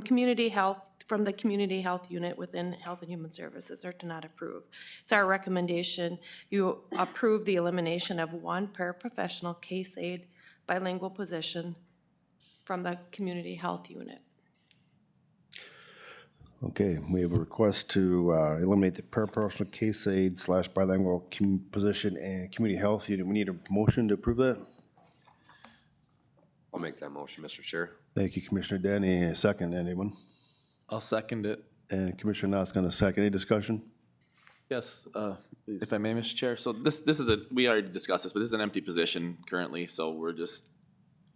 community health, from the community health unit within Health and Human Services, or to not approve. It's our recommendation you approve the elimination of one paraprofessional case aide bilingual position from the community health unit. Okay, we have a request to eliminate the paraprofessional case aide / bilingual position and community health unit. We need a motion to approve that. I'll make that motion, Mr. Chair. Thank you, Commissioner Denny. A second, anyone? I'll second it. And Commissioner Nosk on the second. Any discussion? Yes, if I may, Mr. Chair. So this is we already discussed this, but this is an empty position currently, so we're just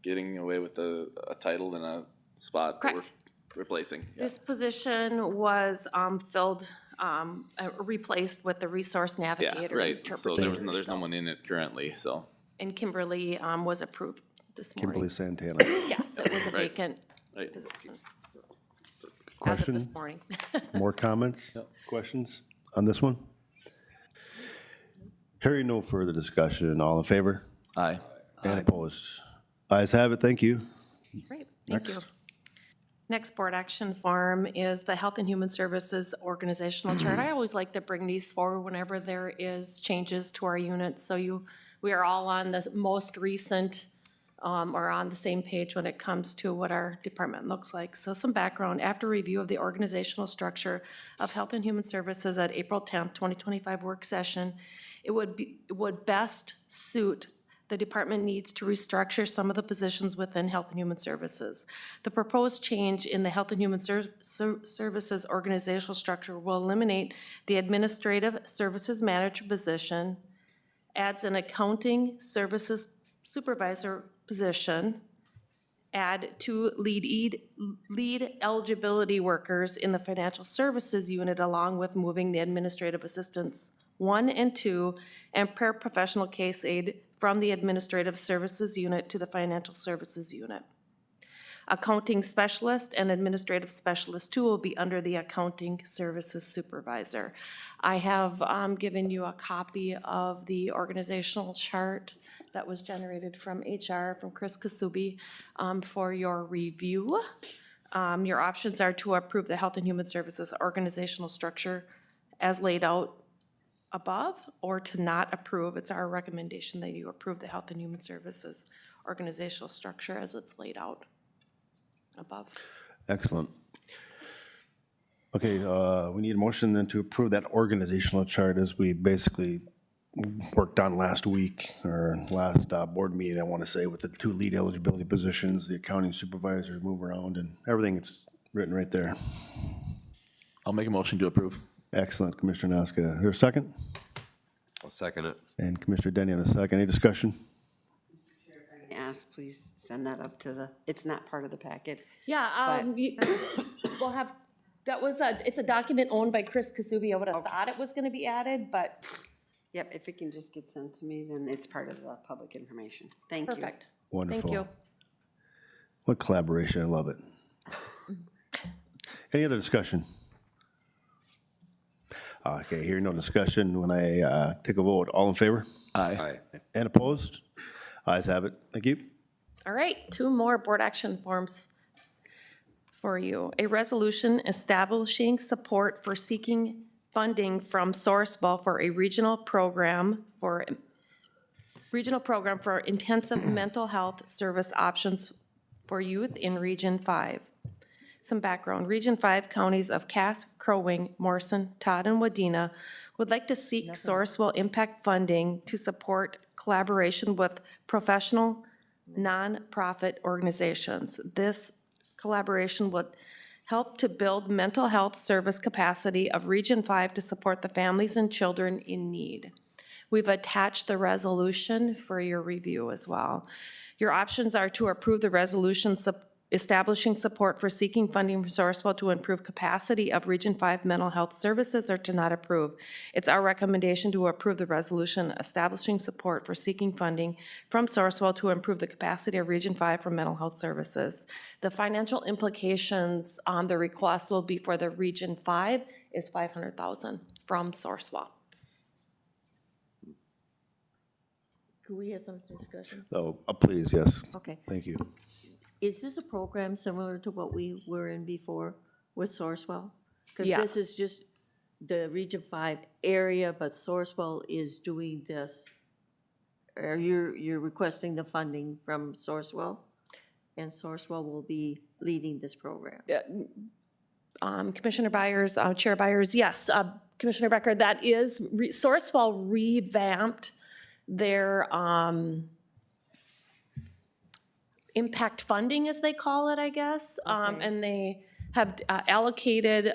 getting away with a title and a spot that Correct. we're replacing. Yeah. This position was replaced with the resource Yeah, navigator right. interpreter. So there's no one in it currently, so. And Kimberly was approved this morning. Kimberly Santana. Yes, it was a Right. vacant Right. position as of Question? this morning. More comments, questions on this one? Hearing no further discussion, all in favor? Aye. And opposed? Ayes have it, thank you. Great, thank you. Next. Next board action form is the Health and Human Services organizational chart. I always like to bring these forward whenever there is changes to our units, so we are all on the most recent or on the same page when it comes to what our department looks like. So some background, after review of the organizational structure of Health and Human Services at April 10th, 2025 work session, it would best suit the department needs to restructure some of the positions within Health and Human Services. The proposed change in the Health and Human Services organizational structure will eliminate the administrative services manager position, adds an accounting services supervisor position, add 2 lead eligibility workers in the financial services unit, along with moving the administrative assistants 1 and 2 and paraprofessional case aide from the administrative services unit to the financial services unit. Accounting specialist and administrative specialist 2 will be under the accounting services supervisor. I have given you a copy of the organizational chart that was generated from HR, from Chris Kasubi, for your review. Your options are to approve the Health and Human Services organizational structure as laid out above, or to not approve. It's our recommendation that you approve the Health and Human Services organizational structure as it's laid out above. Excellent. Okay, we need a motion then to approve that organizational chart as we basically worked on last week, or last board meeting, I want to say, with the 2 lead eligibility positions, the accounting supervisor, move around, and everything that's written right there. I'll make a motion to approve. Excellent, Commissioner Noska. Is there a second? I'll second it. And Commissioner Denny on the second. Any discussion? Ask, please send that up to it's not part of the packet. Yeah, we'll have, it's a document owned by Chris Kasubi. I would have thought it was gonna be added, but. Yep, if it can just get sent to me, then it's part of the public information. Thank you. Perfect. Wonderful. Thank you. What collaboration, I love it. Any other discussion? Okay, hearing no discussion, when I take a vote, all in favor? Aye. And opposed? Ayes have it. Thank you. All right, 2 more board action forms for you. A resolution establishing support for seeking funding from Sourcewell for a regional program for intensive mental health service options for youth in Region 5. Some background, Region 5 counties of Cass, Crow Wing, Morrison, Todd, and Wadena would like to seek Sourcewell impact funding to support collaboration with professional nonprofit organizations. This collaboration would help to build mental health service capacity of Region 5 to support the families and children in need. We've attached the resolution for your review as well. Your options are to approve the resolution establishing support for seeking funding from Sourcewell to improve capacity of Region 5 mental health services, or to not approve. It's our recommendation to approve the resolution establishing support for seeking funding from Sourcewell to improve the capacity of Region 5 for mental health services. The financial implications on the request will be for the Region 5 is $500,000 from Sourcewell. Could we have some discussion? Oh, please, yes. Okay. Thank you. Is this a program similar to what we were in before with Sourcewell? Because Yeah. this is just the Region 5 area, but Sourcewell is doing this. Or you're requesting the funding from Sourcewell? And Sourcewell will be leading this program? Commissioner Byers, Chair Byers, yes, Commissioner Becker, that is, Sourcewell revamped their impact funding, as they call it, I guess. And they have allocated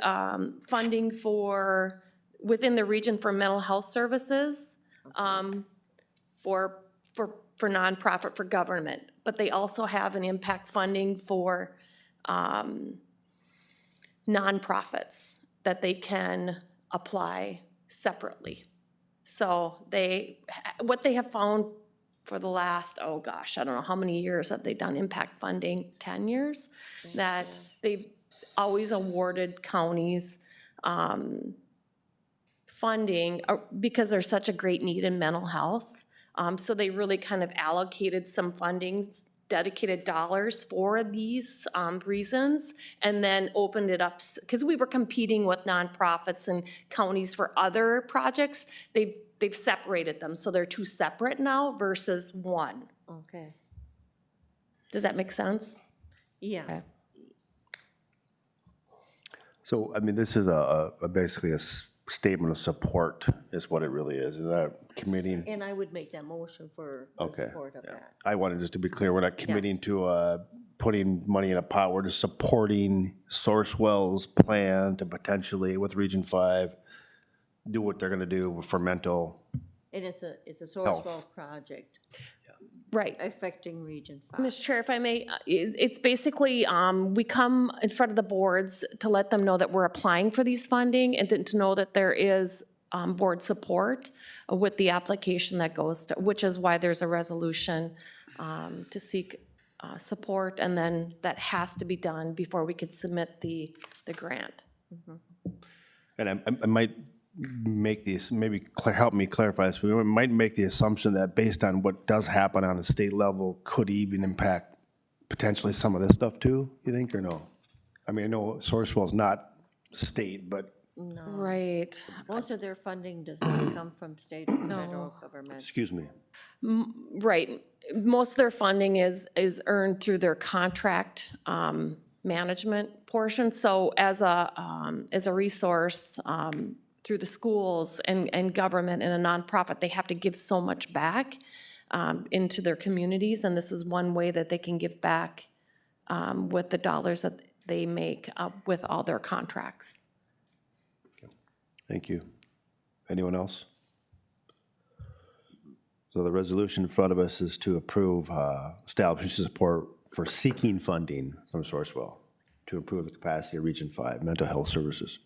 funding for, within the region for mental health services, for nonprofit, for government. But they also have an impact funding for nonprofits that they can apply separately. So what they have found for the last, oh gosh, I don't know how many years have they done impact funding, 10 years? That they've always awarded counties funding because there's such a great need in mental health. So they really kind of allocated some fundings, dedicated dollars for these reasons, and then opened it up, because we were competing with nonprofits and counties for other projects. They've separated them, so they're 2 separate now versus 1. Okay. Does that make sense? Yeah. Okay. So, I mean, this is basically a statement of support is what it really is. Is that committing? And I would make that motion for the Okay. support of that. I wanted just to be clear, we're not committing Yes. to putting money in a pot. We're just supporting Sourcewell's plan to potentially, with Region 5, do what they're gonna do for mental. And it's a Sourcewell project Right. affecting Region 5. Mr. Chair, if I may, it's basically, we come in front of the boards to let them know that we're applying for these funding, and then to know that there is board support with the application that goes, which is why there's a resolution to seek support, and then that has to be done before we could submit the grant. And I might make these, maybe help me clarify this. We might make the assumption that based on what does happen on a state level, could even impact potentially some of this stuff too, you think, or no? I mean, I know Sourcewell's not state, but. No. Right. Most of their funding does not come from state or federal government. Excuse me. Right. Most of their funding is earned through their contract management portion. So as a resource through the schools and government and a nonprofit, they have to give so much back into their communities, and this is one way that they can give back with the dollars that they make with all their contracts. Thank you. Anyone else? So the resolution in front of us is to approve establishing support for seeking funding from Sourcewell to improve the capacity of Region 5 mental health services.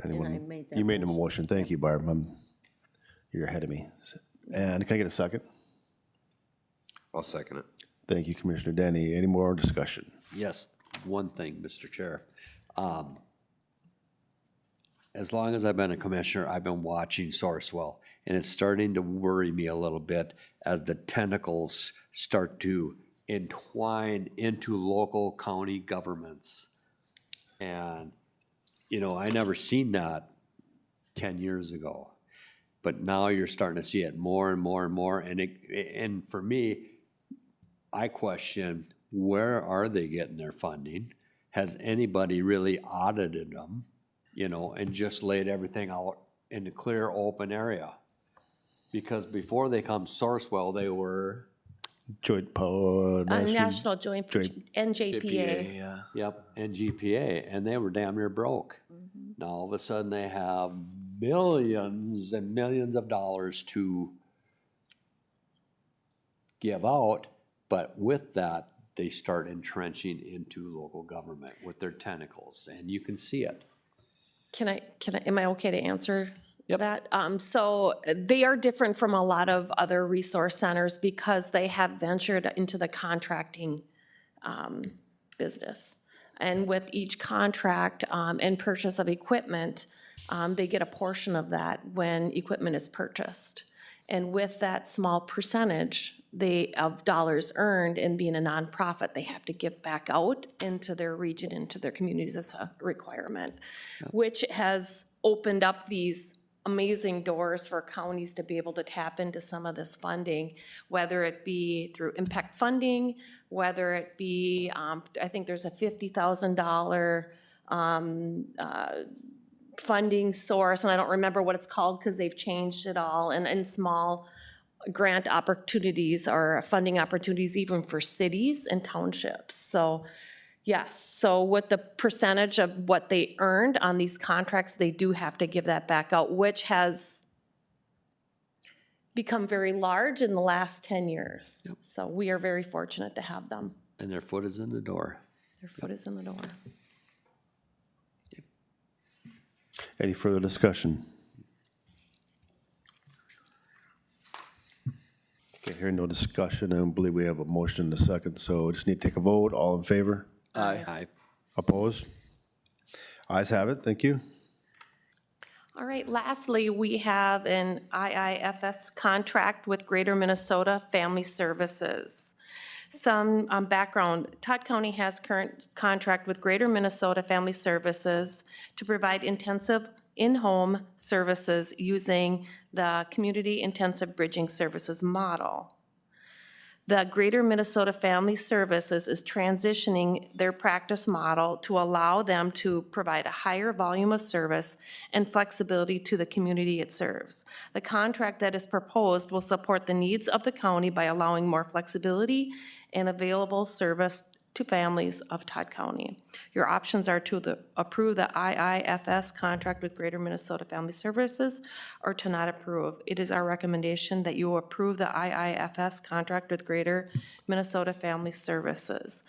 Anyone? And I made that You made a motion. Thank you, Barb. You're ahead of me. And can I get a second? I'll second it. Thank you, Commissioner Denny. Any more discussion? Yes, one thing, Mr. Chair. as long as I've been a commissioner, I've been watching Sourcewell, and it's starting to worry me a little bit as the tentacles start to entwine into local county governments. And, I never seen that 10 years ago. But now you're starting to see it more and more and more. And for me, I question, where are they getting their funding? Has anybody really audited them, and just laid everything out in the clear, open area? Because before they come Sourcewell, they were. Joint Power. National Joint, NJPA. JPA, yeah. Yep, and GPA, and they were damn near broke. Now, all of a sudden, they have millions and millions of dollars to give out, but with that, they start entrenching into local government with their tentacles, and you can see it. Am I okay to answer that? So they are different from a lot of other resource centers because they have ventured into the contracting business. And with each contract and purchase of equipment, they get a portion of that when equipment is purchased. And with that small percentage of dollars earned and being a nonprofit, they have to give back out into their region, into their communities as a requirement, which has opened up these amazing doors for counties to be able to tap into some of this funding, whether it be through impact funding, whether it be, I think there's a $50,000 funding source, and I don't remember what it's called because they've changed it all, and small grant opportunities or funding opportunities even for cities and townships. So yes, so with the percentage of what they earned on these contracts, they do have to give that back out, which has become very large in the last 10 years. Yep. So we are very fortunate to have them. And their foot is in the door. Their foot is in the door. Any further discussion? Okay, hearing no discussion, I don't believe we have a motion in a second, so I just need to take a vote. All in favor? Aye. Aye. Opposed? Ayes have it, thank you. All right, lastly, we have an IIFS contract with Greater Minnesota Family Services. Some background, Todd County has current contract with Greater Minnesota Family Services to provide intensive in-home services using the Community Intensive Bridging Services model. The Greater Minnesota Family Services is transitioning their practice model to allow them to provide a higher volume of service and flexibility to the community it serves. The contract that is proposed will support the needs of the county by allowing more flexibility and available service to families of Todd County. Your options are to approve the IIFS contract with Greater Minnesota Family Services or to not approve. It is our recommendation that you approve the IIFS contract with Greater Minnesota Family Services.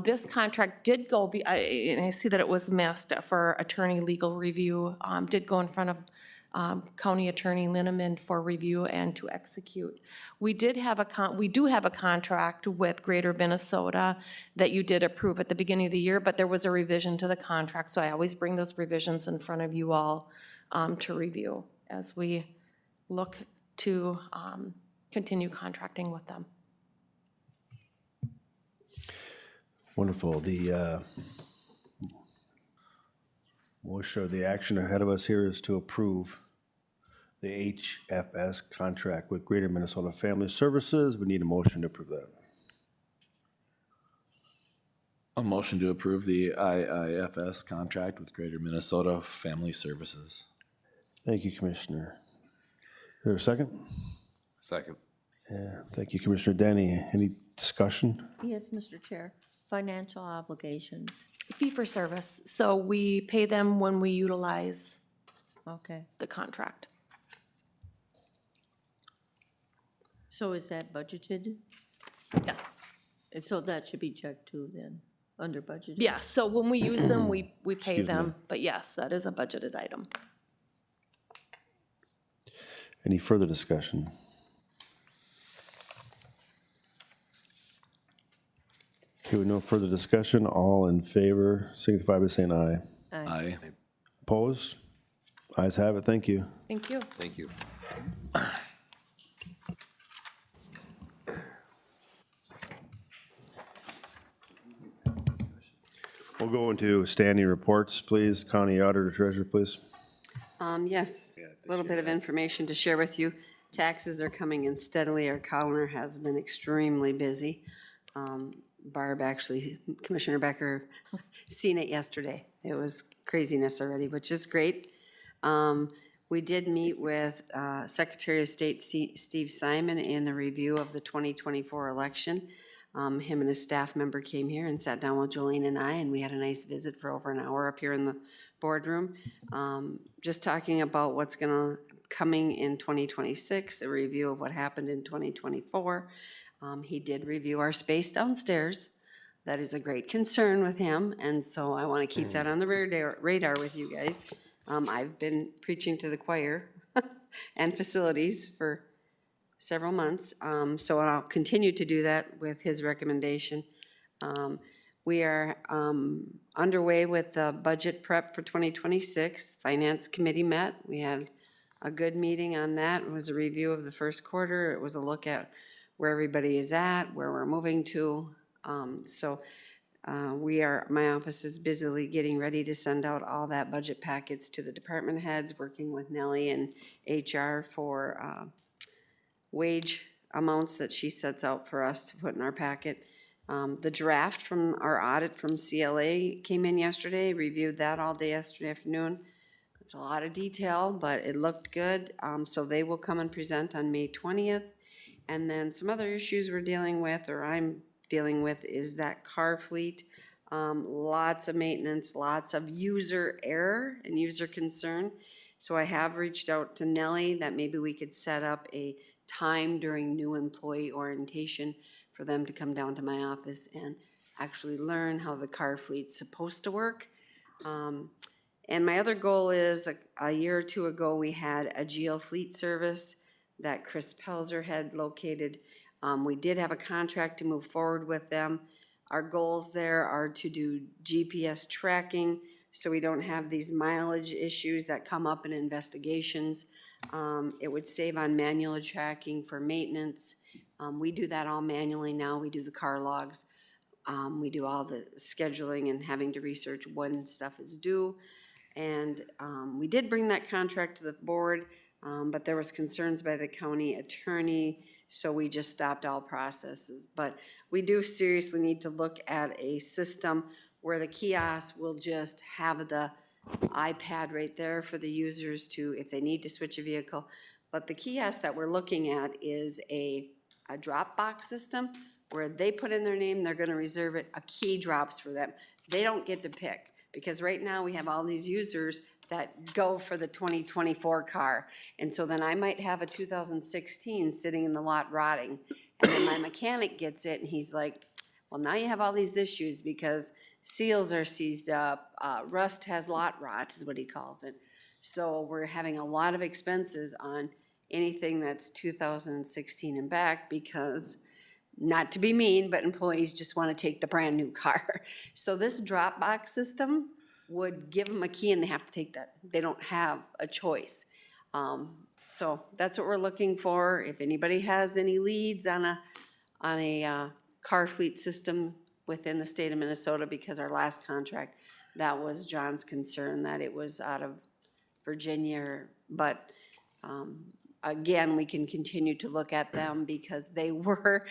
This contract did go, and I see that it was missed for attorney legal review, did go in front of County Attorney Linneman for review and to execute. We do have a contract with Greater Minnesota that you did approve at the beginning of the year, but there was a revision to the contract, so I always bring those revisions in front of you all to review as we look to continue contracting with them. Wonderful. The motion or the action ahead of us here is to approve the HFS contract with Greater Minnesota Family Services. We need a motion to approve that. A motion to approve the IIFS contract with Greater Minnesota Family Services. Thank you, Commissioner. Is there a second? Second. Yeah, thank you, Commissioner Denny. Any discussion? Yes, Mr. Chair. Financial obligations. Fee for service, so we pay them when we utilize Okay. the contract. So is that budgeted? Yes. So that should be checked too then, under budgeted? Yes, so when we use them, we pay Excuse them, me. but yes, that is a budgeted item. Any further discussion? Okay, with no further discussion, all in favor signify by saying aye. Aye. Opposed? Ayes have it, thank you. Thank you. Thank you. We'll go into standing reports, please. County Auditor, Treasurer, please. Yes, a little bit of information to share with you. Taxes are coming in steadily. Our counter has been extremely busy. Barb, actually, Commissioner Becker, seen it yesterday. It was craziness already, which is great. We did meet with Secretary of State Steve Simon in the review of the 2024 election. Him and his staff member came here and sat down with Jolene and I, and we had a nice visit for over an hour up here in the boardroom. Just talking about what's coming in 2026, a review of what happened in 2024. He did review our space downstairs. That is a great concern with him, and so I want to keep that on the radar with you guys. I've been preaching to the choir and facilities for several months, so I'll continue to do that with his recommendation. We are underway with the budget prep for 2026. Finance Committee met. We had a good meeting on that. It was a review of the first quarter. It was a look at where everybody is at, where we're moving to. My office is busily getting ready to send out all that budget packets to the department heads, working with Nellie and HR for wage amounts that she sets out for us to put in our packet. The draft from our audit from CLA came in yesterday, reviewed that all day yesterday afternoon. It's a lot of detail, but it looked good. So they will come and present on May 20th. And then some other issues we're dealing with, or I'm dealing with, is that car fleet. Lots of maintenance, lots of user error and user concern. So I have reached out to Nellie that maybe we could set up a time during new employee orientation for them to come down to my office and actually learn how the car fleet's supposed to work. And my other goal is, a year or two ago, we had a GL fleet service that Chris Pelzer had located. We did have a contract to move forward with them. Our goals there are to do GPS tracking so we don't have these mileage issues that come up in investigations. It would save on manual tracking for maintenance. We do that all manually now. We do the car logs. We do all the scheduling and having to research when stuff is due. And we did bring that contract to the board, but there was concerns by the county attorney, so we just stopped all processes. But we do seriously need to look at a system where the kiosk will just have the iPad right there for the users to, if they need to switch a vehicle. But the kiosk that we're looking at is a drop box system where they put in their name, they're gonna reserve it, a key drops for them. They don't get to pick, because right now we have all these users that go for the 2024 car. And so then I might have a 2016 sitting in the lot rotting, and then my mechanic gets it and he's like, well, now you have all these issues because seals are seized up, rust has lot rot is what he calls it. So we're having a lot of expenses on anything that's 2016 and back, because, not to be mean, but employees just want to take the brand new car. So this drop box system would give them a key and they have to take that. They don't have a choice. So that's what we're looking for. If anybody has any leads on a car fleet system within the state of Minnesota, because our last contract, that was John's concern, that it was out of Virginia. But again, we can continue to look at them because they were,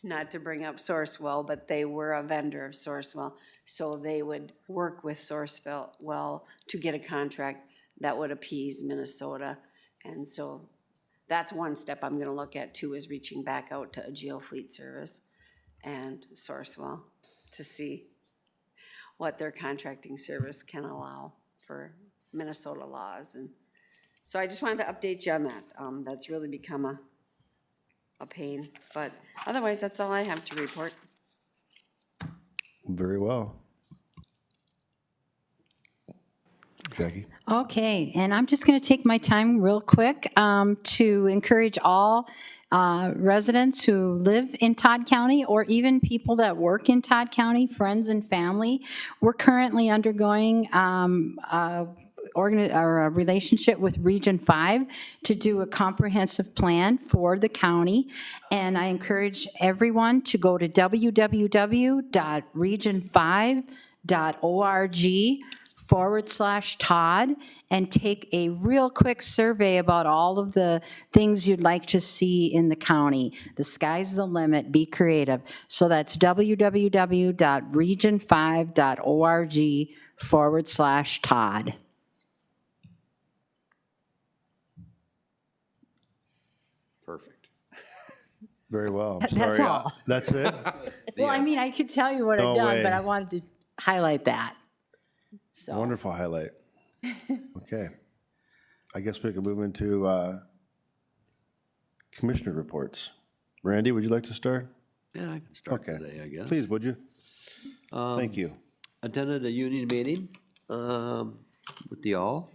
not to bring up Sourcewell, but they were a vendor of Sourcewell. So they would work with Sourcewell to get a contract that would appease Minnesota. And so that's one step I'm gonna look at too, is reaching back out to a GeoFleet service and Sourcewell to see what their contracting service can allow for Minnesota laws. And so I just wanted to update you on that. That's really become a pain, but otherwise, that's all I have to report. Very well. Jackie? Okay, and I'm just going to take my time real quick to encourage all residents who live in Todd County, or even people that work in Todd County, friends and family. We're currently undergoing a relationship with Region 5 to do a comprehensive plan for the county. And I encourage everyone to go to www.region5.org/Todd and take a real quick survey about all of the things you'd like to see in the county. The sky's the limit, be creative. So that's www.region5.org/Todd. Perfect. Very well. That's Sorry, all. That's it? Well, I mean, I could tell you what No I've done, way. but I wanted to highlight that. So. Wonderful highlight. Okay. I guess we can move into commissioner reports. Randy, would you like to start? Yeah, I can start Okay. today, I guess. Please, would you? Thank you. Attended a union meeting with the all.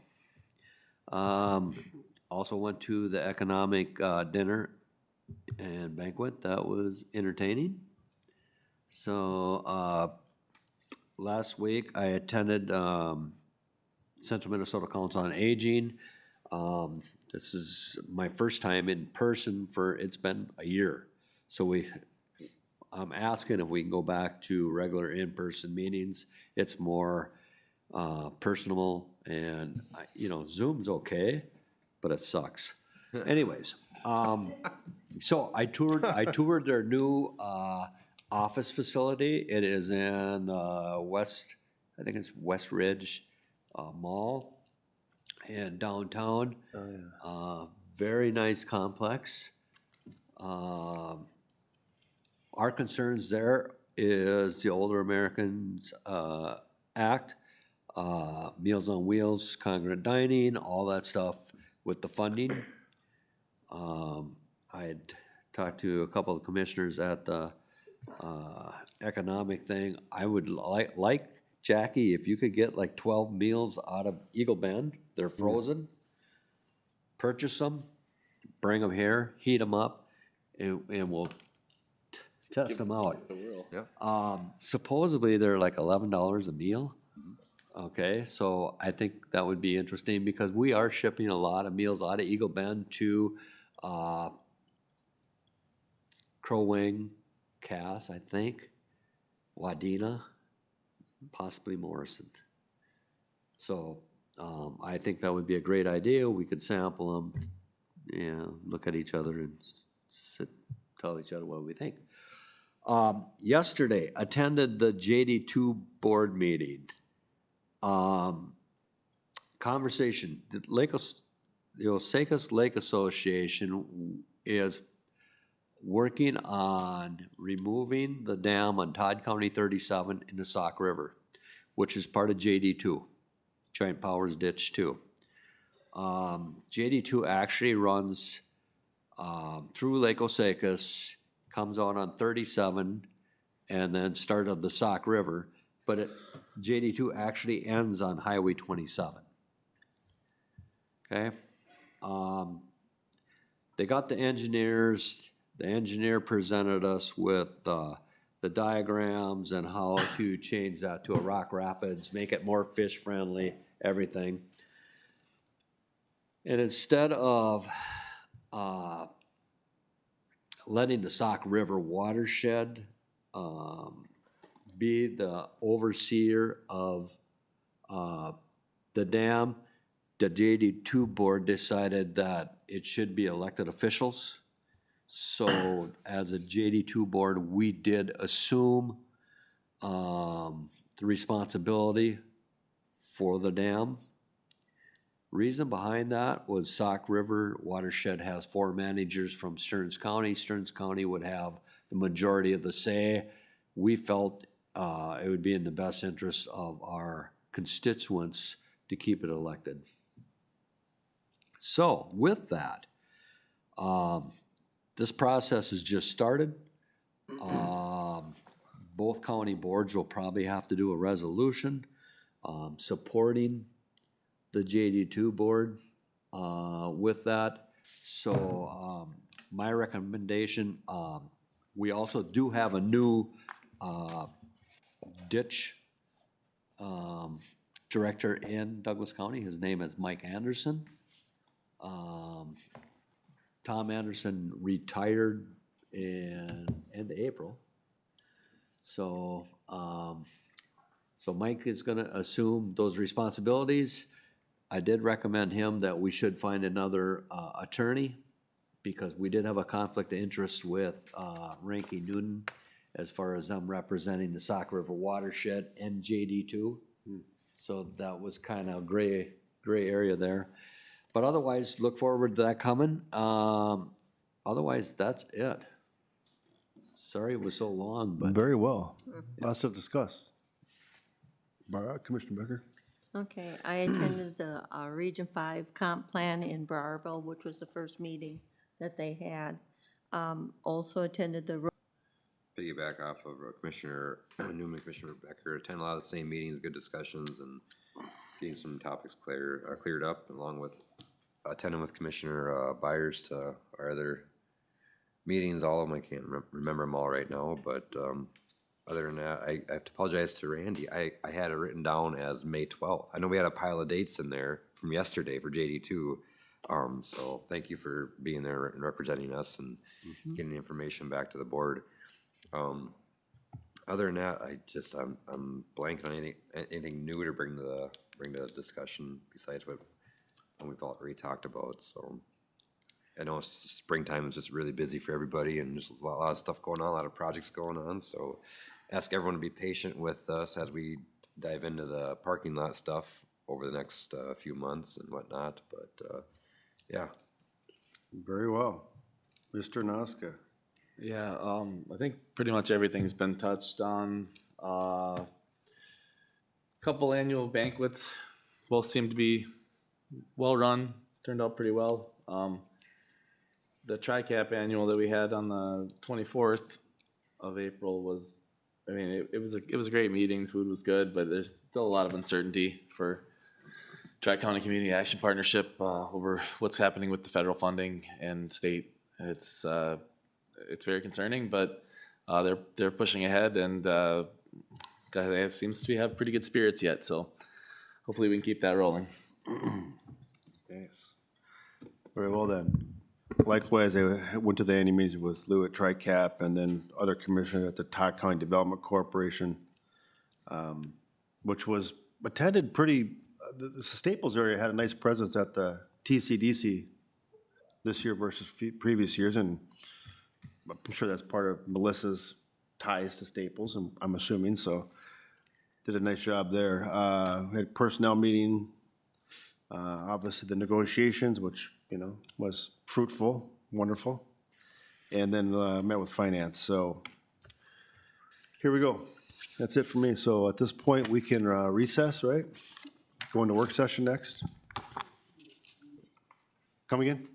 Also went to the economic dinner and banquet. That was entertaining. So last week I attended Central Minnesota Council on Aging. This is my first time in person it's been a year. So I'm asking if we can go back to regular in-person meetings. It's more personable, and Zoom's okay, but it sucks. Anyways, so I toured their new office facility. It is in West Ridge Mall and downtown. Very nice complex. Our concerns there is the Older Americans Act, Meals on Wheels, congregate dining, all that stuff with the funding. I had talked to a couple of commissioners at the economic thing. I would like Jackie, if you could get like 12 meals out of Eagle Bend, they're frozen, purchase them, bring them here, heat them up, and we'll test them out. Supposedly they're like $11 a meal. Okay, so I think that would be interesting because we are shipping a lot of meals out of Eagle Bend to Crow Wing, Cass, I think, Wadena, possibly Morrison. So I think that would be a great idea. We could sample them, look at each other and tell each other what we think. Yesterday, attended the JD2 board meeting. Conversation, the Osakis Lake Association is working on removing the dam on Todd County 37 in the Sauk River, which is part of JD2, Joint Powers Ditch 2. JD2 actually runs through Lake Osakis, comes out on 37, and then start of the Sauk River, but JD2 actually ends on Highway 27. Okay? They got the engineers. The engineer presented us with the diagrams and how to change that to a rock rapids, make it more fish-friendly, everything. And instead of letting the Sauk River watershed be the overseer of the dam, the JD2 board decided that it should be elected officials. So as a JD2 board, we did assume the responsibility for the dam. Reason behind that was Sauk River watershed has 4 managers from Stearns County. Stearns County would have the majority of the say. We felt it would be in the best interest of our constituents to keep it elected. So with that, this process has just started. Both county boards will probably have to do a resolution supporting the JD2 board with that. So my recommendation, we also do have a new ditch director in Douglas County. His name is Mike Anderson. Tom Anderson retired in end of April. So, so Mike is gonna assume those responsibilities. I did recommend him that we should find another attorney, because we did have a conflict of interest with Ranky Newton as far as them representing the Sauk River watershed and JD2. So that was kind of gray area there. But otherwise, look forward to that coming. Otherwise, that's it. Sorry it was so long, but. Very well. Lots to discuss. Commissioner Becker? Okay, I attended the Region 5 comp plan in Browerville, which was the first meeting that they had. Also attended the Piggyback off of Commissioner Newman, Commissioner Becker, attend a lot of the same meetings, good discussions, and getting some topics cleared up, along with attending with Commissioner Byers to our other meetings. All of them, I can't remember them all right now, but other than that, I have to apologize to Randy. I had it written down as May 12th. I know we had a pile of dates in there from yesterday for JD2. So thank you for being there and representing us and getting the information back to the board. Other than that, I'm blanking on anything new to bring to the discussion besides what we've already talked about. So I know it's springtime is just really busy for everybody, and there's a lot of stuff going on, a lot of projects going on. So ask everyone to be patient with us as we dive into the parking lot stuff over the next few months and whatnot. But yeah. Very well. Mr. Noska? Yeah, I think pretty much everything's been touched on. Couple annual banquets, both seem to be well run, turned out pretty well. The TriCap annual that we had on the 24th of April was, I mean, it was a great meeting. Food was good, but there's still a lot of uncertainty for Tri-County Community Action Partnership over what's happening with the federal funding and state. It's very concerning, but they're pushing ahead, and they seems to have pretty good spirits yet. So hopefully we can keep that rolling. Yes. Very well then. Likewise, I went to the annual meeting with Lou at TriCap and then other commissioners at the Todd County Development Corporation, which was attended pretty, the Staples area had a nice presence at the TCDC this year versus previous years, and I'm sure that's part of Melissa's ties to Staples, I'm assuming, so did a nice job there. Had a personnel meeting, obviously the negotiations, which, you know, was fruitful, wonderful, and then met with finance. So here we go. That's it for me. So at this point, we can recess, right? Go into work session next. Come again?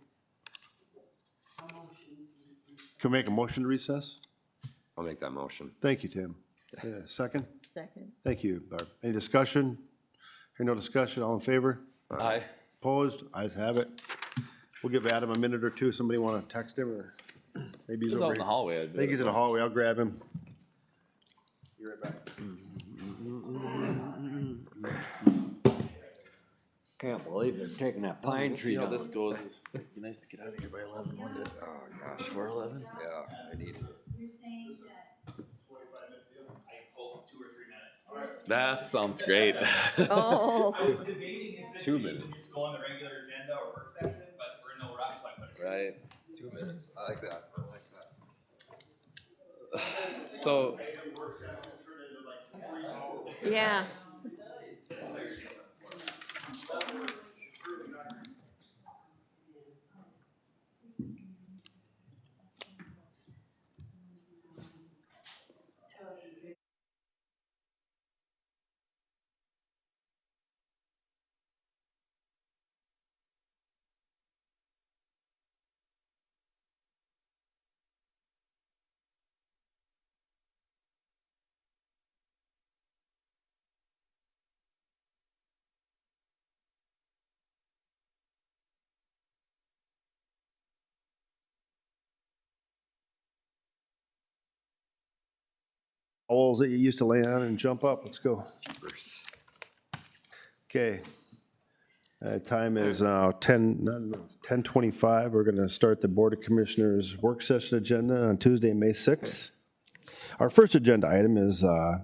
Can we make a motion to recess? I'll make that motion. Thank you, Tim. Yeah, second? second. Thank you, Barb. Any discussion? Hear no discussion, all in favor? Aye. Opposed? Ayes have it. We'll give Adam a minute or two. Somebody want to text him, or maybe he's He's over out in here. the hallway. I think he's in the hallway. I'll grab him. Be right back. Can't believe they're taking that pine Let's tree see how down. this goes. It'd be nice to get out of here by 11, wouldn't it? Oh, gosh. Before 11? Yeah, I need. That sounds great. Oh. 2 minutes. Just go on the regular agenda or work session, but we're in no rush, so I put it. Right. 2 minutes. I like that. I like that. So, Yeah. Owls that you used to lay on and jump up. Let's go. Okay. Time is now 10:25. We're going to start the Board of Commissioners work session agenda on Tuesday, May 6th. Our first agenda item is Mr.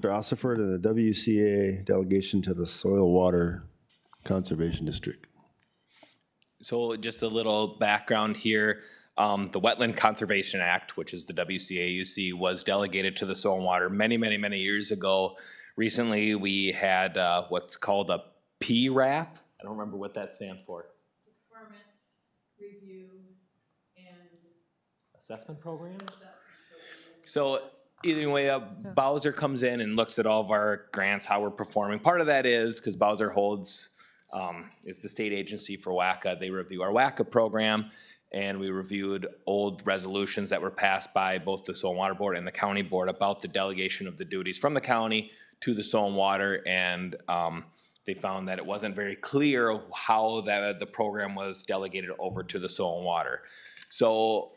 Ossifer to the WCA delegation to the Soil Water Conservation District. So just a little background here. The Wetland Conservation Act, which is the WCAUC, was delegated to the Soil and Water many, many, many years ago. Recently, we had what's called a PRAP. I don't remember what that stands for. Performance review and Assessment program? So either way, Bowser comes in and looks at all of our grants, how we're performing. Part of that is because Bowser holds, is the state agency for WACA. They review our WACA program, and we reviewed old resolutions that were passed by both the Soil and Water Board and the County Board about the delegation of the duties from the county to the Soil and Water, and they found that it wasn't very clear how the program was delegated over to the Soil and Water. So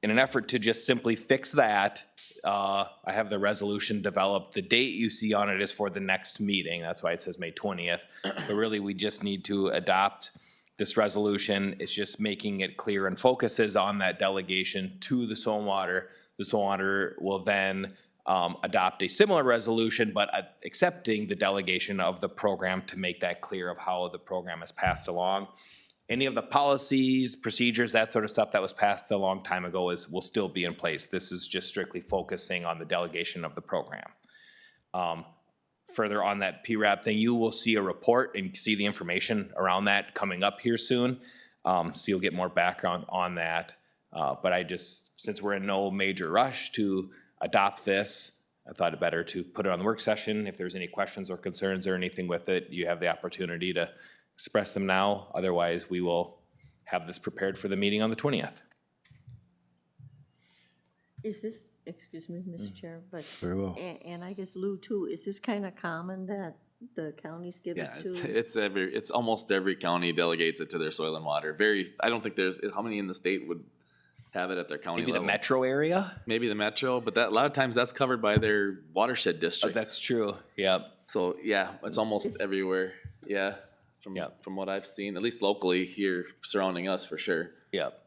in an effort to just simply fix that, I have the resolution developed. The date you see on it is for the next meeting. That's why it says May 20th. But really, we just need to adopt this resolution. It's just making it clear and focuses on that delegation to the Soil and Water. The Soil and Water will then adopt a similar resolution, but accepting the delegation of the program to make that clear of how the program is passed along. Any of the policies, procedures, that sort of stuff that was passed a long time ago will still be in place. This is just strictly focusing on the delegation of the program. Further on that PRAP thing, you will see a report and see the information around that coming up here soon. So you'll get more background on that. But since we're in no major rush to adopt this, I thought it better to put it on the work session. If there's any questions or concerns or anything with it, you have the opportunity to express them now. Otherwise, we will have this prepared for the meeting on the 20th. Is this, excuse me, Mr. Chair, but, Very well. and I guess Lou too, is this kind of common that the counties give it to? It's almost every county delegates it to their soil and water. I don't think how many in the state would have it at their county Maybe level? the metro area? Maybe the metro, but a lot of times that's covered by their watershed districts. That's true, yep. So, yeah, it's almost everywhere, yeah, from what I've seen, at least locally here surrounding us for sure. Yep.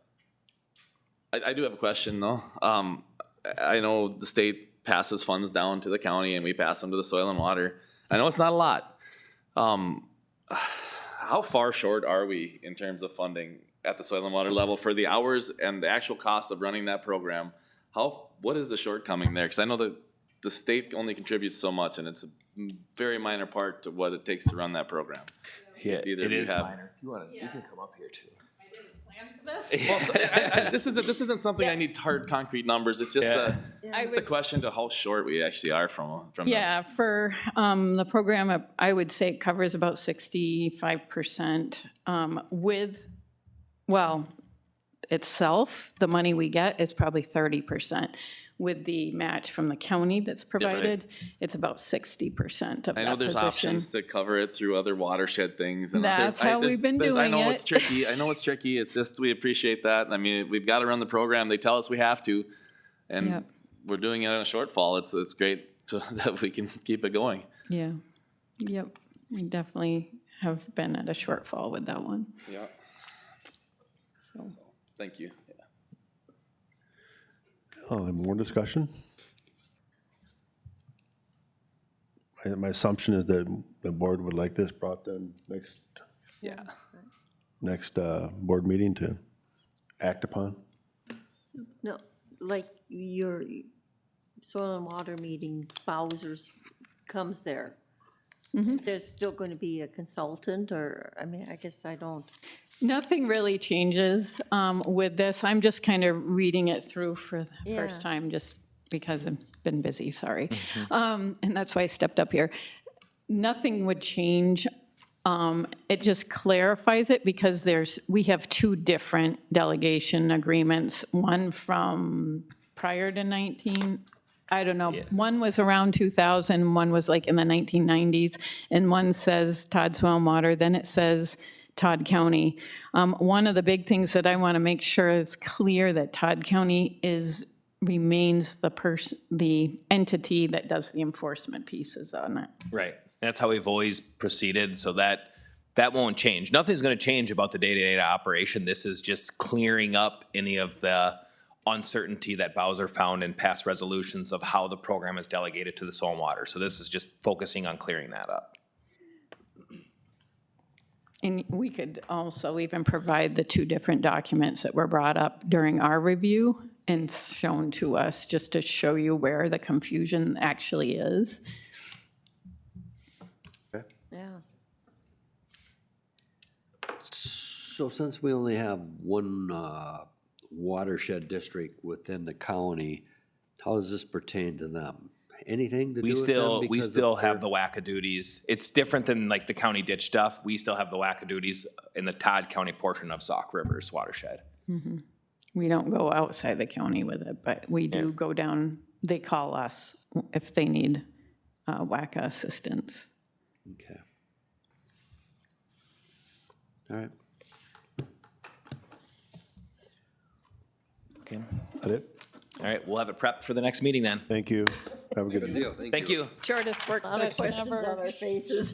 I do have a question though. I know the state passes funds down to the county and we pass them to the soil and water. I know it's not a lot. How far short are we in terms of funding at the soil and water level for the hours and the actual cost of running that program? What is the shortcoming there? Because I know that the state only contributes so much and it's a very minor part to what it takes to run that program. Yeah, it is minor. If you want to, you can come up here too. Well, so, this isn't something I need hard concrete numbers. It's just a question to how short we actually are from yeah, for the program, I would say it covers about 65% itself, the money we get is probably 30%. With the match from the county that's provided, it's about 60% of that I know there's position. options to cover it through other watershed things. And That's how we've been doing I know it. it's tricky. I know it's tricky. It's just, we appreciate that. I mean, we've got to run the program. They tell us we have to. And we're doing it in a shortfall. It's great that we can keep it going. Yeah, yep, we definitely have been at a shortfall with that one. Yeah. So. Thank you. More discussion? My assumption is that the board would like this brought then next board meeting to act upon? No, like your soil and water meeting, Bowser's comes there. There's still going to be a consultant, or, I mean, I guess I don't. Nothing really changes with this. I'm just kind of reading it through for the first time, just because I've been busy, sorry. And that's why I stepped up here. Nothing would change. It just clarifies it because we have two different delegation agreements, one from prior to I don't know, one was around 2000, one was like in the 1990s, and one says Todd Soil and Water, then it says Todd County. One of the big things that I want to make sure is clear that Todd County is remains the entity that does the enforcement pieces on it. Right. That's how we've always proceeded, so that won't change. Nothing's gonna change about the day-to-day operation. This is just clearing up any of the uncertainty that Bowser found in past resolutions of how the program is delegated to the soil and water. So this is just focusing on clearing that up. And we could also even provide the two different documents that were brought up during our review and shown to us, just to show you where the confusion actually is. Yeah. So since we only have one watershed district within the county, how does this pertain to them? Anything to do with them? We because still of have their- the WACA duties. It's different than like the county ditch stuff. We still have the WACA duties in the Todd County portion of Sauk River's watershed. We don't go outside the county with it, but we do go down, they call us if they need WACA assistance. Okay. All right. Okay. That it? All right, we'll have it prepped for the next meeting then. Thank you. Have a good Good evening. deal, Thank you. Shortest work A lot of session questions ever. on our faces.